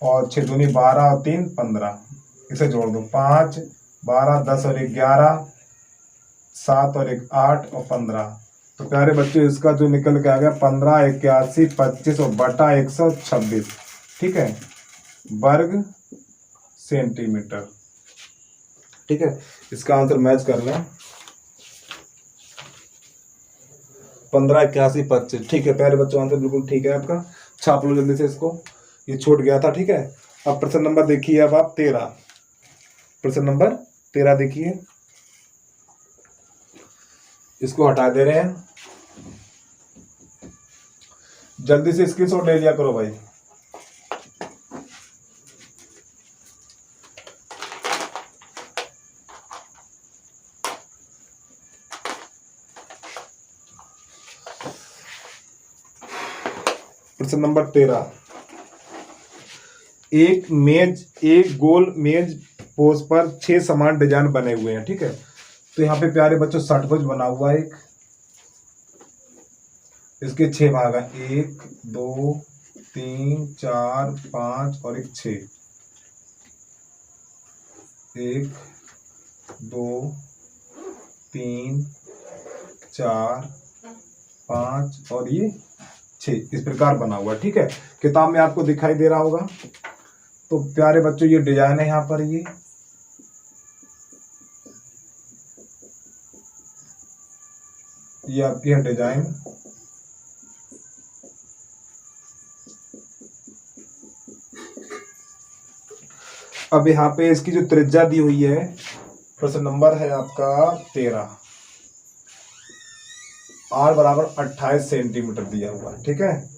और 6 दूनी 12 और 3 15, इसे जोड़ दो 5 12 10 और 1 11, 7 और 1 8 और 15। तो प्यारे बच्चों इसका जो निकल के आ गया 15 81 25 और बटा 126, ठीक है, वर्ग सेंटीमीटर। ठीक है, इसका आंसर मैच कर लें 15 81 25। ठीक है प्यारे बच्चों, आंसर बिल्कुल ठीक है आपका। छाप लो जल्दी से इसको, ये छूट गया था। ठीक है, अब प्रश्न नंबर देखिए, अब आप 13, प्रश्न नंबर 13 देखिए, इसको हटा दे रहे हैं, जल्दी से स्क्रीनशॉट ले लिया करो भाई। प्रश्न नंबर 13, एक गोल मेज पोज पर 6 समान डिजाइन बने हुए हैं। ठीक है, तो यहाँ पे प्यारे बच्चों षटभुज बना हुआ है एक, इसके 6 भाग हैं, 1 2 3 4 5 और 1 6, 1 2 3 4 5 और ये 6, इस प्रकार बना हुआ है। ठीक है, किताब में आपको दिखाई दे रहा होगा। तो प्यारे बच्चों ये डिजाइन है, यहाँ पर ये आपकी है डिजाइन। अब यहाँ पे इसकी जो त्रिज्या दी हुई है, प्रश्न नंबर है आपका 13, r बराबर 28 सेंटीमीटर दिया हुआ है। ठीक है,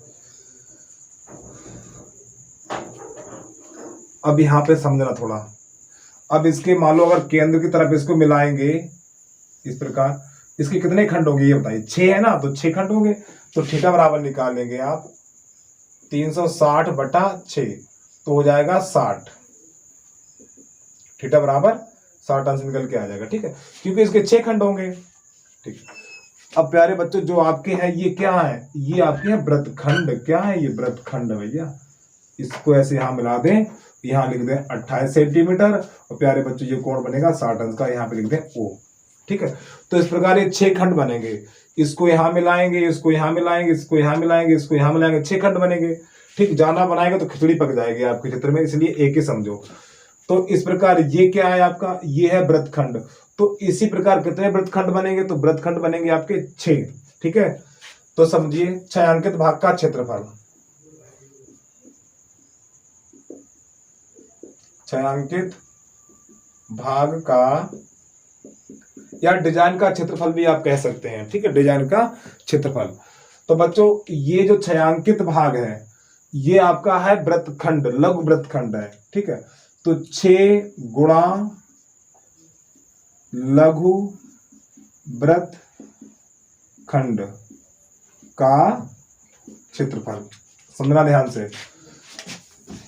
अब यहाँ पे समझना थोड़ा। अब इसके मान लो अगर केंद्र की तरफ इसको मिलाएंगे इस प्रकार, इसके कितने खंड होंगे ये बताइए। 6 है ना, तो 6 खंड होंगे, तो थीटा बराबर निकालेंगे आप 360 बटा 6, तो हो जाएगा 60, थीटा बराबर 60 आंसर निकल के आ जाएगा। ठीक है, क्योंकि इसके 6 खंड होंगे। ठीक है, अब प्यारे बच्चों जो आपके हैं ये क्या है, ये आपके हैं वृत्तखंड। क्या है ये, वृत्तखंड भैया। इसको ऐसे यहाँ मिला दें, यहाँ लिख दें 28 सेंटीमीटर, और प्यारे बच्चों ये कोण बनेगा 60 अंश का, यहाँ पे लिख दें O। ठीक है, तो इस प्रकार ये 6 खंड बनेंगे, इसको यहाँ मिलाएंगे, इसको यहाँ मिलाएंगे, इसको यहाँ मिलाएंगे, इसको यहाँ मिलाएंगे, 6 खंड बनेंगे। ठीक, जाना बनाएंगे तो खिचड़ी पक जाएगी आपके चित्र में, इसलिए एक ही समझो। तो इस प्रकार ये क्या है आपका, ये है वृत्तखंड। तो इसी प्रकार कितने वृत्तखंड बनेंगे, तो वृत्तखंड बनेंगे आपके 6। ठीक है, तो समझिए छायांकित भाग का क्षेत्रफल, छायांकित भाग का या डिजाइन का क्षेत्रफल भी आप कह सकते हैं। ठीक है, डिजाइन का क्षेत्रफल। तो बच्चों ये जो छायांकित भाग है ये आपका है वृत्तखंड, लघु वृत्तखंड है। ठीक है, तो 6 गुणा लघु वृत्तखंड का क्षेत्रफल, समझना ध्यान से।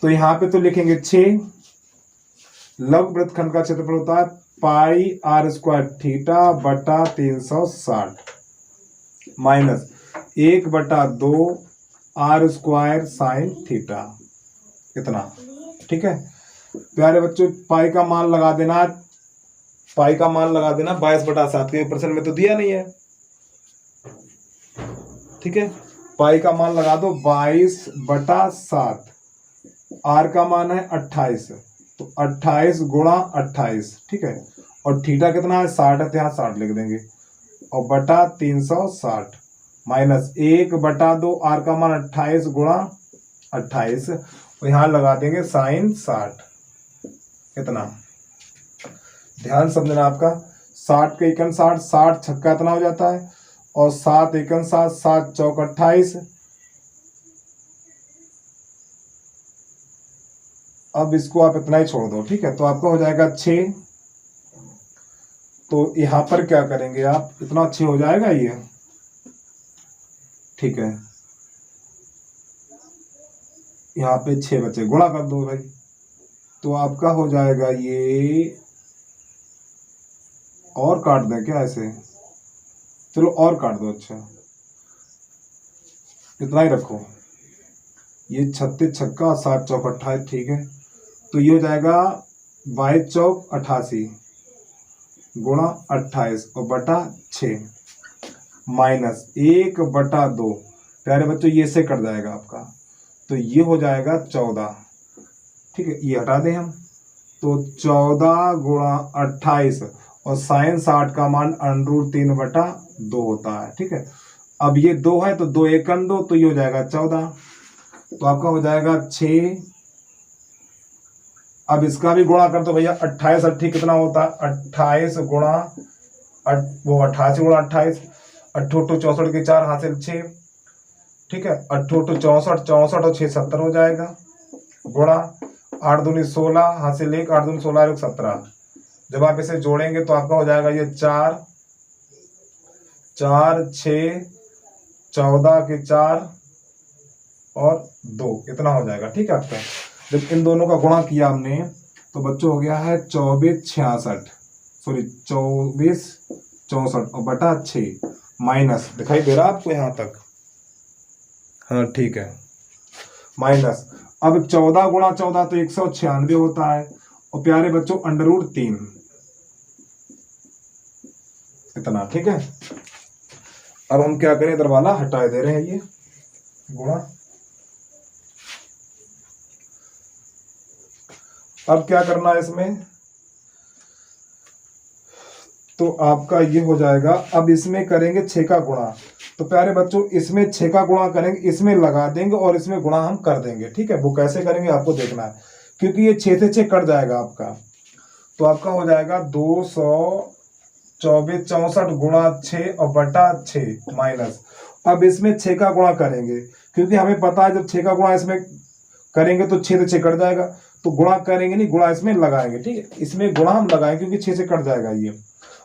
तो यहां पे तो लिखेंगे 6, लघु वृत्तखंड का क्षेत्रफल होता है पाई r स्क्वायर थीटा बटा 360 माइनस 1 बटा 2 r स्क्वायर साइन थीटा, इतना। ठीक है प्यारे बच्चों, पाई का मान लगा देना, पाई का मान लगा देना 22 बटा 7 के % में तो दिया नहीं है। ठीक है, पाई का मान लगा दो 22 बटा 7, r का मान है 28, तो 28 गुणा 28। ठीक है, और थीटा कितना है 60 है, तो यहाँ 60 लिख देंगे, और बटा 360 माइनस 1 बटा 2, r का मान 28 गुणा 28, और यहाँ लगा देंगे साइन 60, इतना। ध्यान समझना आपका, 60 के 61, 60 छक्का इतना हो जाता है, और 7 61, 7 चौक 28। अब इसको आप इतना ही छोड़ दो। ठीक है, तो आपका हो जाएगा 6 तो यहाँ पर क्या करेंगे आप, इतना 6 हो जाएगा ये, ठीक है। यहाँ पे 6 बचे, गुणा कर दो भाई, तो आपका हो जाएगा ये, और काट दें क्या ऐसे, चलो और काट दो, अच्छा इतना ही रखो, ये 36 छक्का 7 चौक 28, ठीक है। तो ये हो जाएगा 22 चौक 88 गुणा 28 और बटा 6 माइनस 1/2। प्यारे बच्चों ये से कट जाएगा आपका, तो ये हो जाएगा 14, ठीक है। ये हटा दें हम, तो 14 गुणा 28 और साइन 60 का मान √3/2 होता है, ठीक है। अब ये 2 है तो 2 1 2, तो ये हो जाएगा 14, तो आपका हो जाएगा 6। अब इसका भी गुणा कर दो भैया, 28 8 कितना होता है, 28 गुणा वो 88 गुणा 28, 8 64 के 4 हासिल 6, ठीक है। 8 64 64 और 6 70 हो जाएगा, गुणा 8 दूनी 16 हासिल 1, 8 दूनी 16 1 17। जब आप इसे जोड़ेंगे तो आपका हो जाएगा ये 4 4 6 14 के 4 और 2, इतना हो जाएगा, ठीक है आपका। जब इन दोनों का गुणा किया हमने तो बच्चों हो गया है 24 66, सॉरी 24 64 और बटा 6 माइनस, दिखाई दे रहा है आपको यहाँ तक, हाँ ठीक है, माइनस। अब 14 गुणा 14 तो 196 होता है, और प्यारे बच्चों √3 इतना, ठीक है। अब हम क्या करें, इधर वाला हटा दे रहे हैं, ये गुणा। अब क्या करना है इसमें, तो आपका ये हो जाएगा, अब इसमें करेंगे 6 का गुणा, तो प्यारे बच्चों इसमें 6 का गुणा करेंगे, इसमें लगा देंगे और इसमें गुणा हम कर देंगे, ठीक है। वो कैसे करेंगे आपको देखना है, क्योंकि ये 6 से 6 कट जाएगा आपका, तो आपका हो जाएगा 224 64 गुणा 6 और बटा 6 माइनस। अब इसमें 6 का गुणा करेंगे, क्योंकि हमें पता है जब 6 का गुणा इसमें करेंगे तो 6 से 6 कट जाएगा, तो गुणा करेंगे नहीं, गुणा इसमें लगाएंगे, ठीक है। इसमें गुणा हम लगाएंगे क्योंकि 6 से कट जाएगा ये,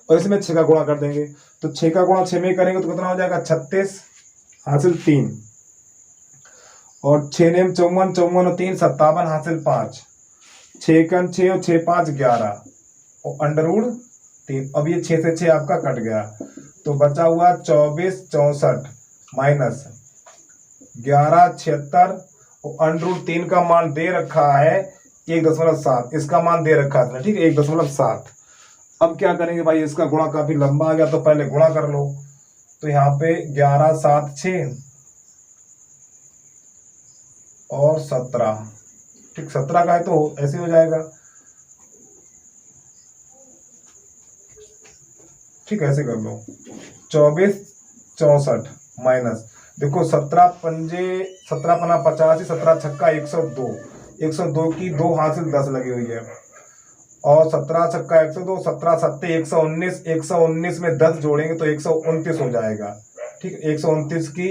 और इसमें 6 का गुणा कर देंगे, तो 6 का गुणा 6 में करेंगे तो कितना हो जाएगा 36 हासिल 3, और 6 ने 54 54 और 3 57 हासिल 5, 6 का 6 और 6 5 11 और √3। अब ये 6 से 6 आपका कट गया, तो बचा हुआ 24 64 माइनस 11 76 और √3 का मान दे रखा है 1.7, इसका मान दे रखा है, ठीक है 1.7। अब क्या करेंगे भाई, इसका गुणा काफी लंबा आ गया, तो पहले गुणा कर लो, तो यहाँ पे 11 7 6 और 17, ठीक 17 का है तो ऐसे हो जाएगा, ठीक ऐसे कर लो, 24 64 माइनस, देखो 17 पंजे 17 पना 85, 17 छक्का 102, 102 की 2 हासिल 10 लगी हुई है, और 17 छक्का 102, 17 सत्ते 119, 119 में 10 जोड़ेंगे तो 129 हो जाएगा, ठीक 129 की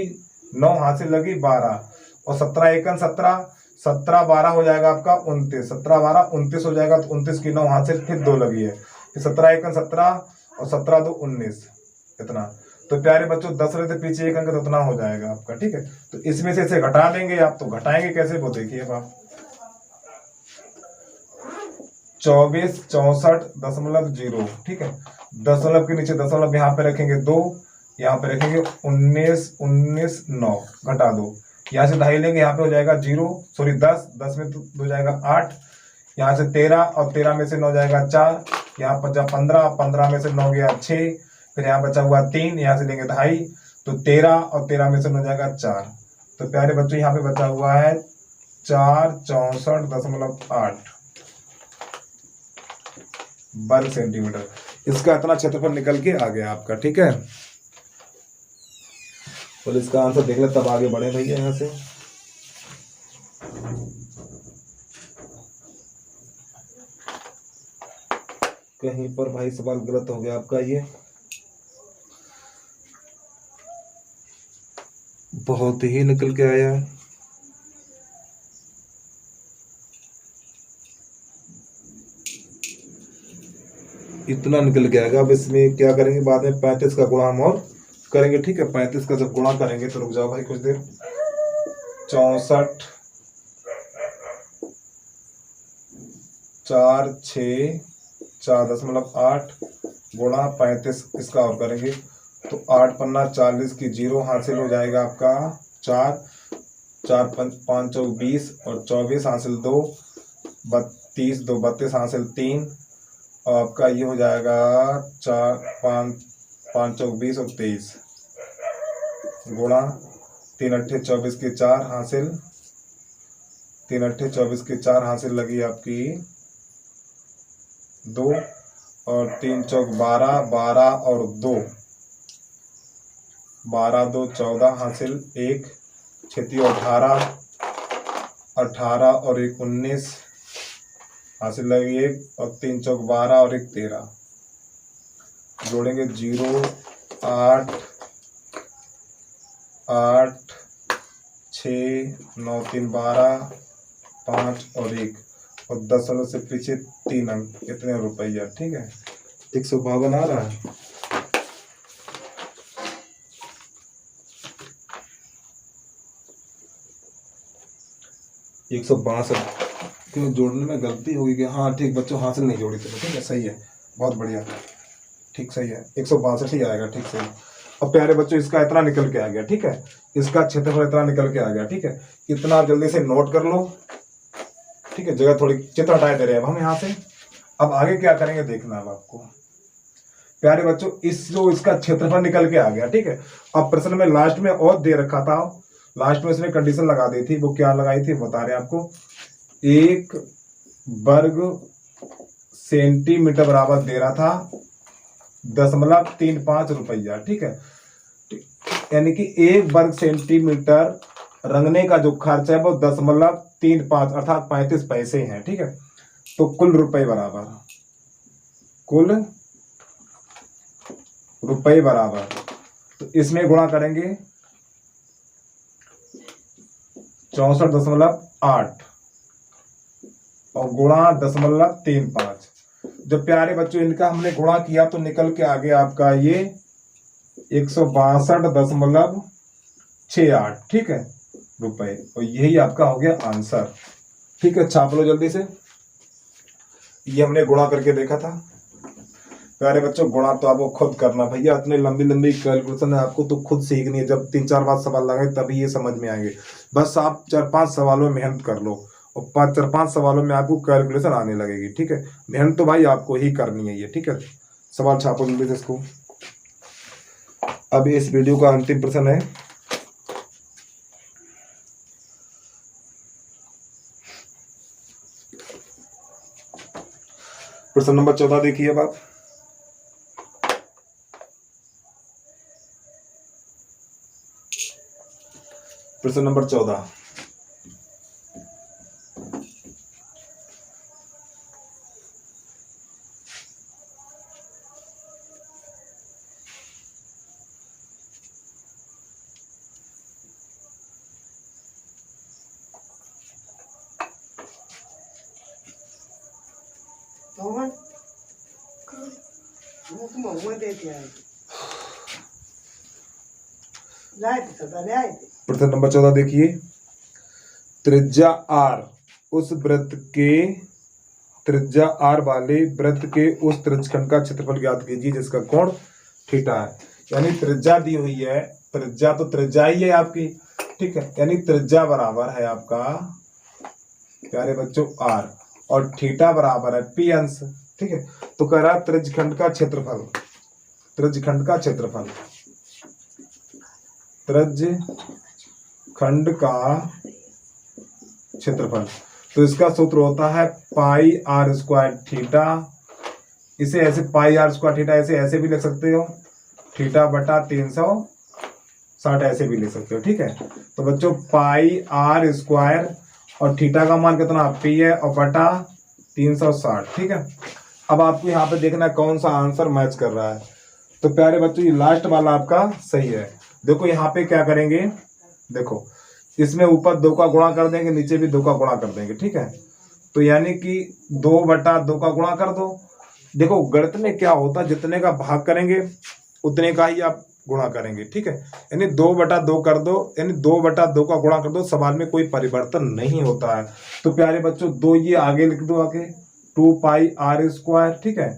9 हासिल लगी 12, और 17 एकन 17 17 12 हो जाएगा आपका 29, 17 12 29 हो जाएगा, तो 29 की 9 हासिल फिर 2 लगी है, फिर 17 एकन 17 और 17 2 19 इतना। तो प्यारे बच्चों 10 रहते पीछे 1 अंक तो उतना हो जाएगा आपका, ठीक है। तो इसमें से इसे घटा देंगे आप, तो घटाएंगे कैसे वो देखिए आप, 24 64.0, ठीक है, दशमलव के नीचे दशमलव यहाँ पे रखेंगे 2, यहाँ पे रखेंगे 19 19 9, घटा दो, यहाँ से ढाई लेंगे, यहाँ पे हो जाएगा 0 सॉरी 10 10 में तो हो जाएगा 8, यहाँ से 13 और 13 में से 9 जाएगा 4, यहाँ बचा 15 15 में से 9 गया 6, फिर यहाँ बचा हुआ 3, यहाँ से लेंगे ढाई, तो 13 और 13 में से 9 जाएगा 4, तो प्यारे बच्चों यहाँ पे बचा हुआ है 4 64.8 वर्ग सेंटीमीटर। इसका इतना क्षेत्रफल निकल के आ गया आपका, ठीक है। और इसका आंसर देख ले तब आगे बढ़े भैया यहाँ से। कहीं पर भाई सवाल गलत हो गया आपका, ये बहुत ही निकल के आया। इतना निकल के आएगा। अब इसमें क्या करेंगे, बाद में 35 का गुणा हम और करेंगे, ठीक है। 35 का जब गुणा करेंगे तो रुक जाओ भाई कुछ देर। 64 4 6 4.8 गुणा 35, इसका और करेंगे तो 8 पन्ना 40 की 0 हासिल हो जाएगा आपका 4 4 5 चौक 20 और 24 हासिल 2 32 2 32 हासिल 3 और आपका ये हो जाएगा 4 5 चौक 20 और 23 गुणा 3 अट्ठे 24 की 4 हासिल 3 अट्ठे 24 की 4 हासिल लगी आपकी 2 और 3 चौक 12 12 और 2 12 2 14 हासिल 1 छेती 18 18 और 1 19 हासिल लगी 1 और 3 चौक 12 और 1 13 जोड़ेंगे 0 8 8 6 9 3 12 5 और 1 और 10 से पीछे 3 अंक, कितने रुपया, ठीक है। 152 आ रहा है। एक 162 क्यों जोड़ने में गलती होगी कि हाँ ठीक बच्चों, हासिल नहीं जोड़ी थी, ठीक है, सही है, बहुत बढ़िया, ठीक सही है, 162 ही आएगा, ठीक सही। अब प्यारे बच्चों इसका इतना निकल के आ गया, ठीक है, इसका क्षेत्रफल इतना निकल के आ गया, ठीक है। इतना आप जल्दी से नोट कर लो, ठीक है। जगह थोड़ी चित्र हटाए दे रहे हैं अब हम यहाँ से। अब आगे क्या करेंगे देखना अब आपको प्यारे बच्चों, इसका क्षेत्रफल निकल के आ गया, ठीक है। अब प्रश्न में लास्ट में और दे रखा था, लास्ट में इसने कंडीशन लगा दी थी, वो क्या लगाई थी बता रहे आपको, 1 वर्ग सेंटीमीटर बराबर दे रहा था 0.35 रुपया, ठीक है। यानी कि 1 वर्ग सेंटीमीटर रंगने का जो खर्च है वो 0.35 अर्थात 35 पैसे हैं, ठीक है। तो कुल रुपए बराबर तो इसमें गुणा करेंगे 64.8 और गुणा 0.35। जब प्यारे बच्चों इनका हमने गुणा किया तो निकल के आ गया आपका ये 162.68, ठीक है, रुपए। और यही आपका हो गया आंसर, ठीक है। छाप लो जल्दी से, ये हमने गुणा करके देखा था प्यारे बच्चों। गुणा तो आपको खुद करना भैया, इतने लंबी लंबी कैलकुलेशन है आपको तो खुद सीखनी है। जब 3-4 बार सवाल लगाए तभी ये समझ में आएंगे। बस आप 4-5 सवालों में मेहनत कर लो और 4-5 सवालों में आपको कैलकुलेशन आने लगेगी, ठीक है। मेहनत तो भाई आपको ही करनी है ये, ठीक है। सवाल छापो जल्दी से इसको। अब इस वीडियो का अंतिम प्रश्न है, प्रश्न नंबर 14 देखिए अब आप। प्रश्न नंबर 14, मोहन मुख महुआ देते आए लाए थे सदा ले आए थे। प्रश्न नंबर 14 देखिए, त्रिज्या r उस वृत्त के त्रिज्या r वाले वृत्त के उस त्रिज्यखंड का क्षेत्रफल ज्ञात कीजिए जिसका कोण थीटा है। यानी त्रिज्या दी हुई है, त्रिज्या तो त्रिज्या ही है आपकी, ठीक है। यानी त्रिज्या बराबर है आपका प्यारे बच्चों r और थीटा बराबर है p अंश, ठीक है। तो कह रहा है त्रिज्यखंड का क्षेत्रफल, त्रिज्यखंड का क्षेत्रफल, त्रिज्यखंड का क्षेत्रफल। तो इसका सूत्र होता है पाई आर स्क्वायर थीटा। इसे ऐसे पाई आर स्क्वायर थीटा ऐसे भी लिख सकते हो, थीटा बटा 360 ऐसे भी लिख सकते हो, ठीक है। तो बच्चों पाई आर स्क्वायर और थीटा का मान कितना पी है और बटा 360, ठीक है। अब आपको यहाँ पे देखना कौन सा आंसर मैच कर रहा है। तो प्यारे बच्चों ये लास्ट वाला आपका सही है। देखो यहाँ पे क्या करेंगे, देखो इसमें ऊपर 2 का गुणा कर देंगे, नीचे भी 2 का गुणा कर देंगे, ठीक है। तो यानी कि 2/2 का गुणा कर दो देखो गणित में क्या होता है, जितने का भाग करेंगे उतने का ही आप गुणा करेंगे, ठीक है। यानी 2/2 कर दो, यानी 2/2 का गुणा कर दो, सवाल में कोई परिवर्तन नहीं होता है। तो प्यारे बच्चों 2 ये आगे लिख दो, आगे 2πr², ठीक है।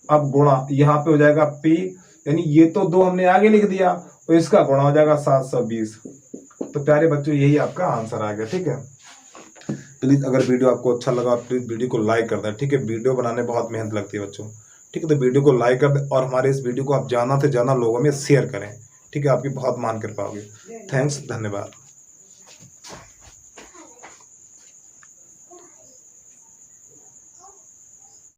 अब गुणा यहाँ पे हो जाएगा p, यानी ये तो 2 हमने आगे लिख दिया, तो इसका गुणा हो जाएगा 720। तो प्यारे बच्चों यही आपका आंसर आ गया, ठीक है। प्लीज अगर वीडियो आपको अच्छा लगा प्लीज वीडियो को लाइक कर दें, ठीक है। वीडियो बनाने बहुत मेहनत लगती है बच्चों, ठीक है। तो वीडियो को लाइक कर दें और हमारे इस वीडियो को आप ज़्यादा से ज़्यादा लोगों में शेयर करें, ठीक है। आपकी बहुत मान कर पाओगे। थैंक्स, धन्यवाद।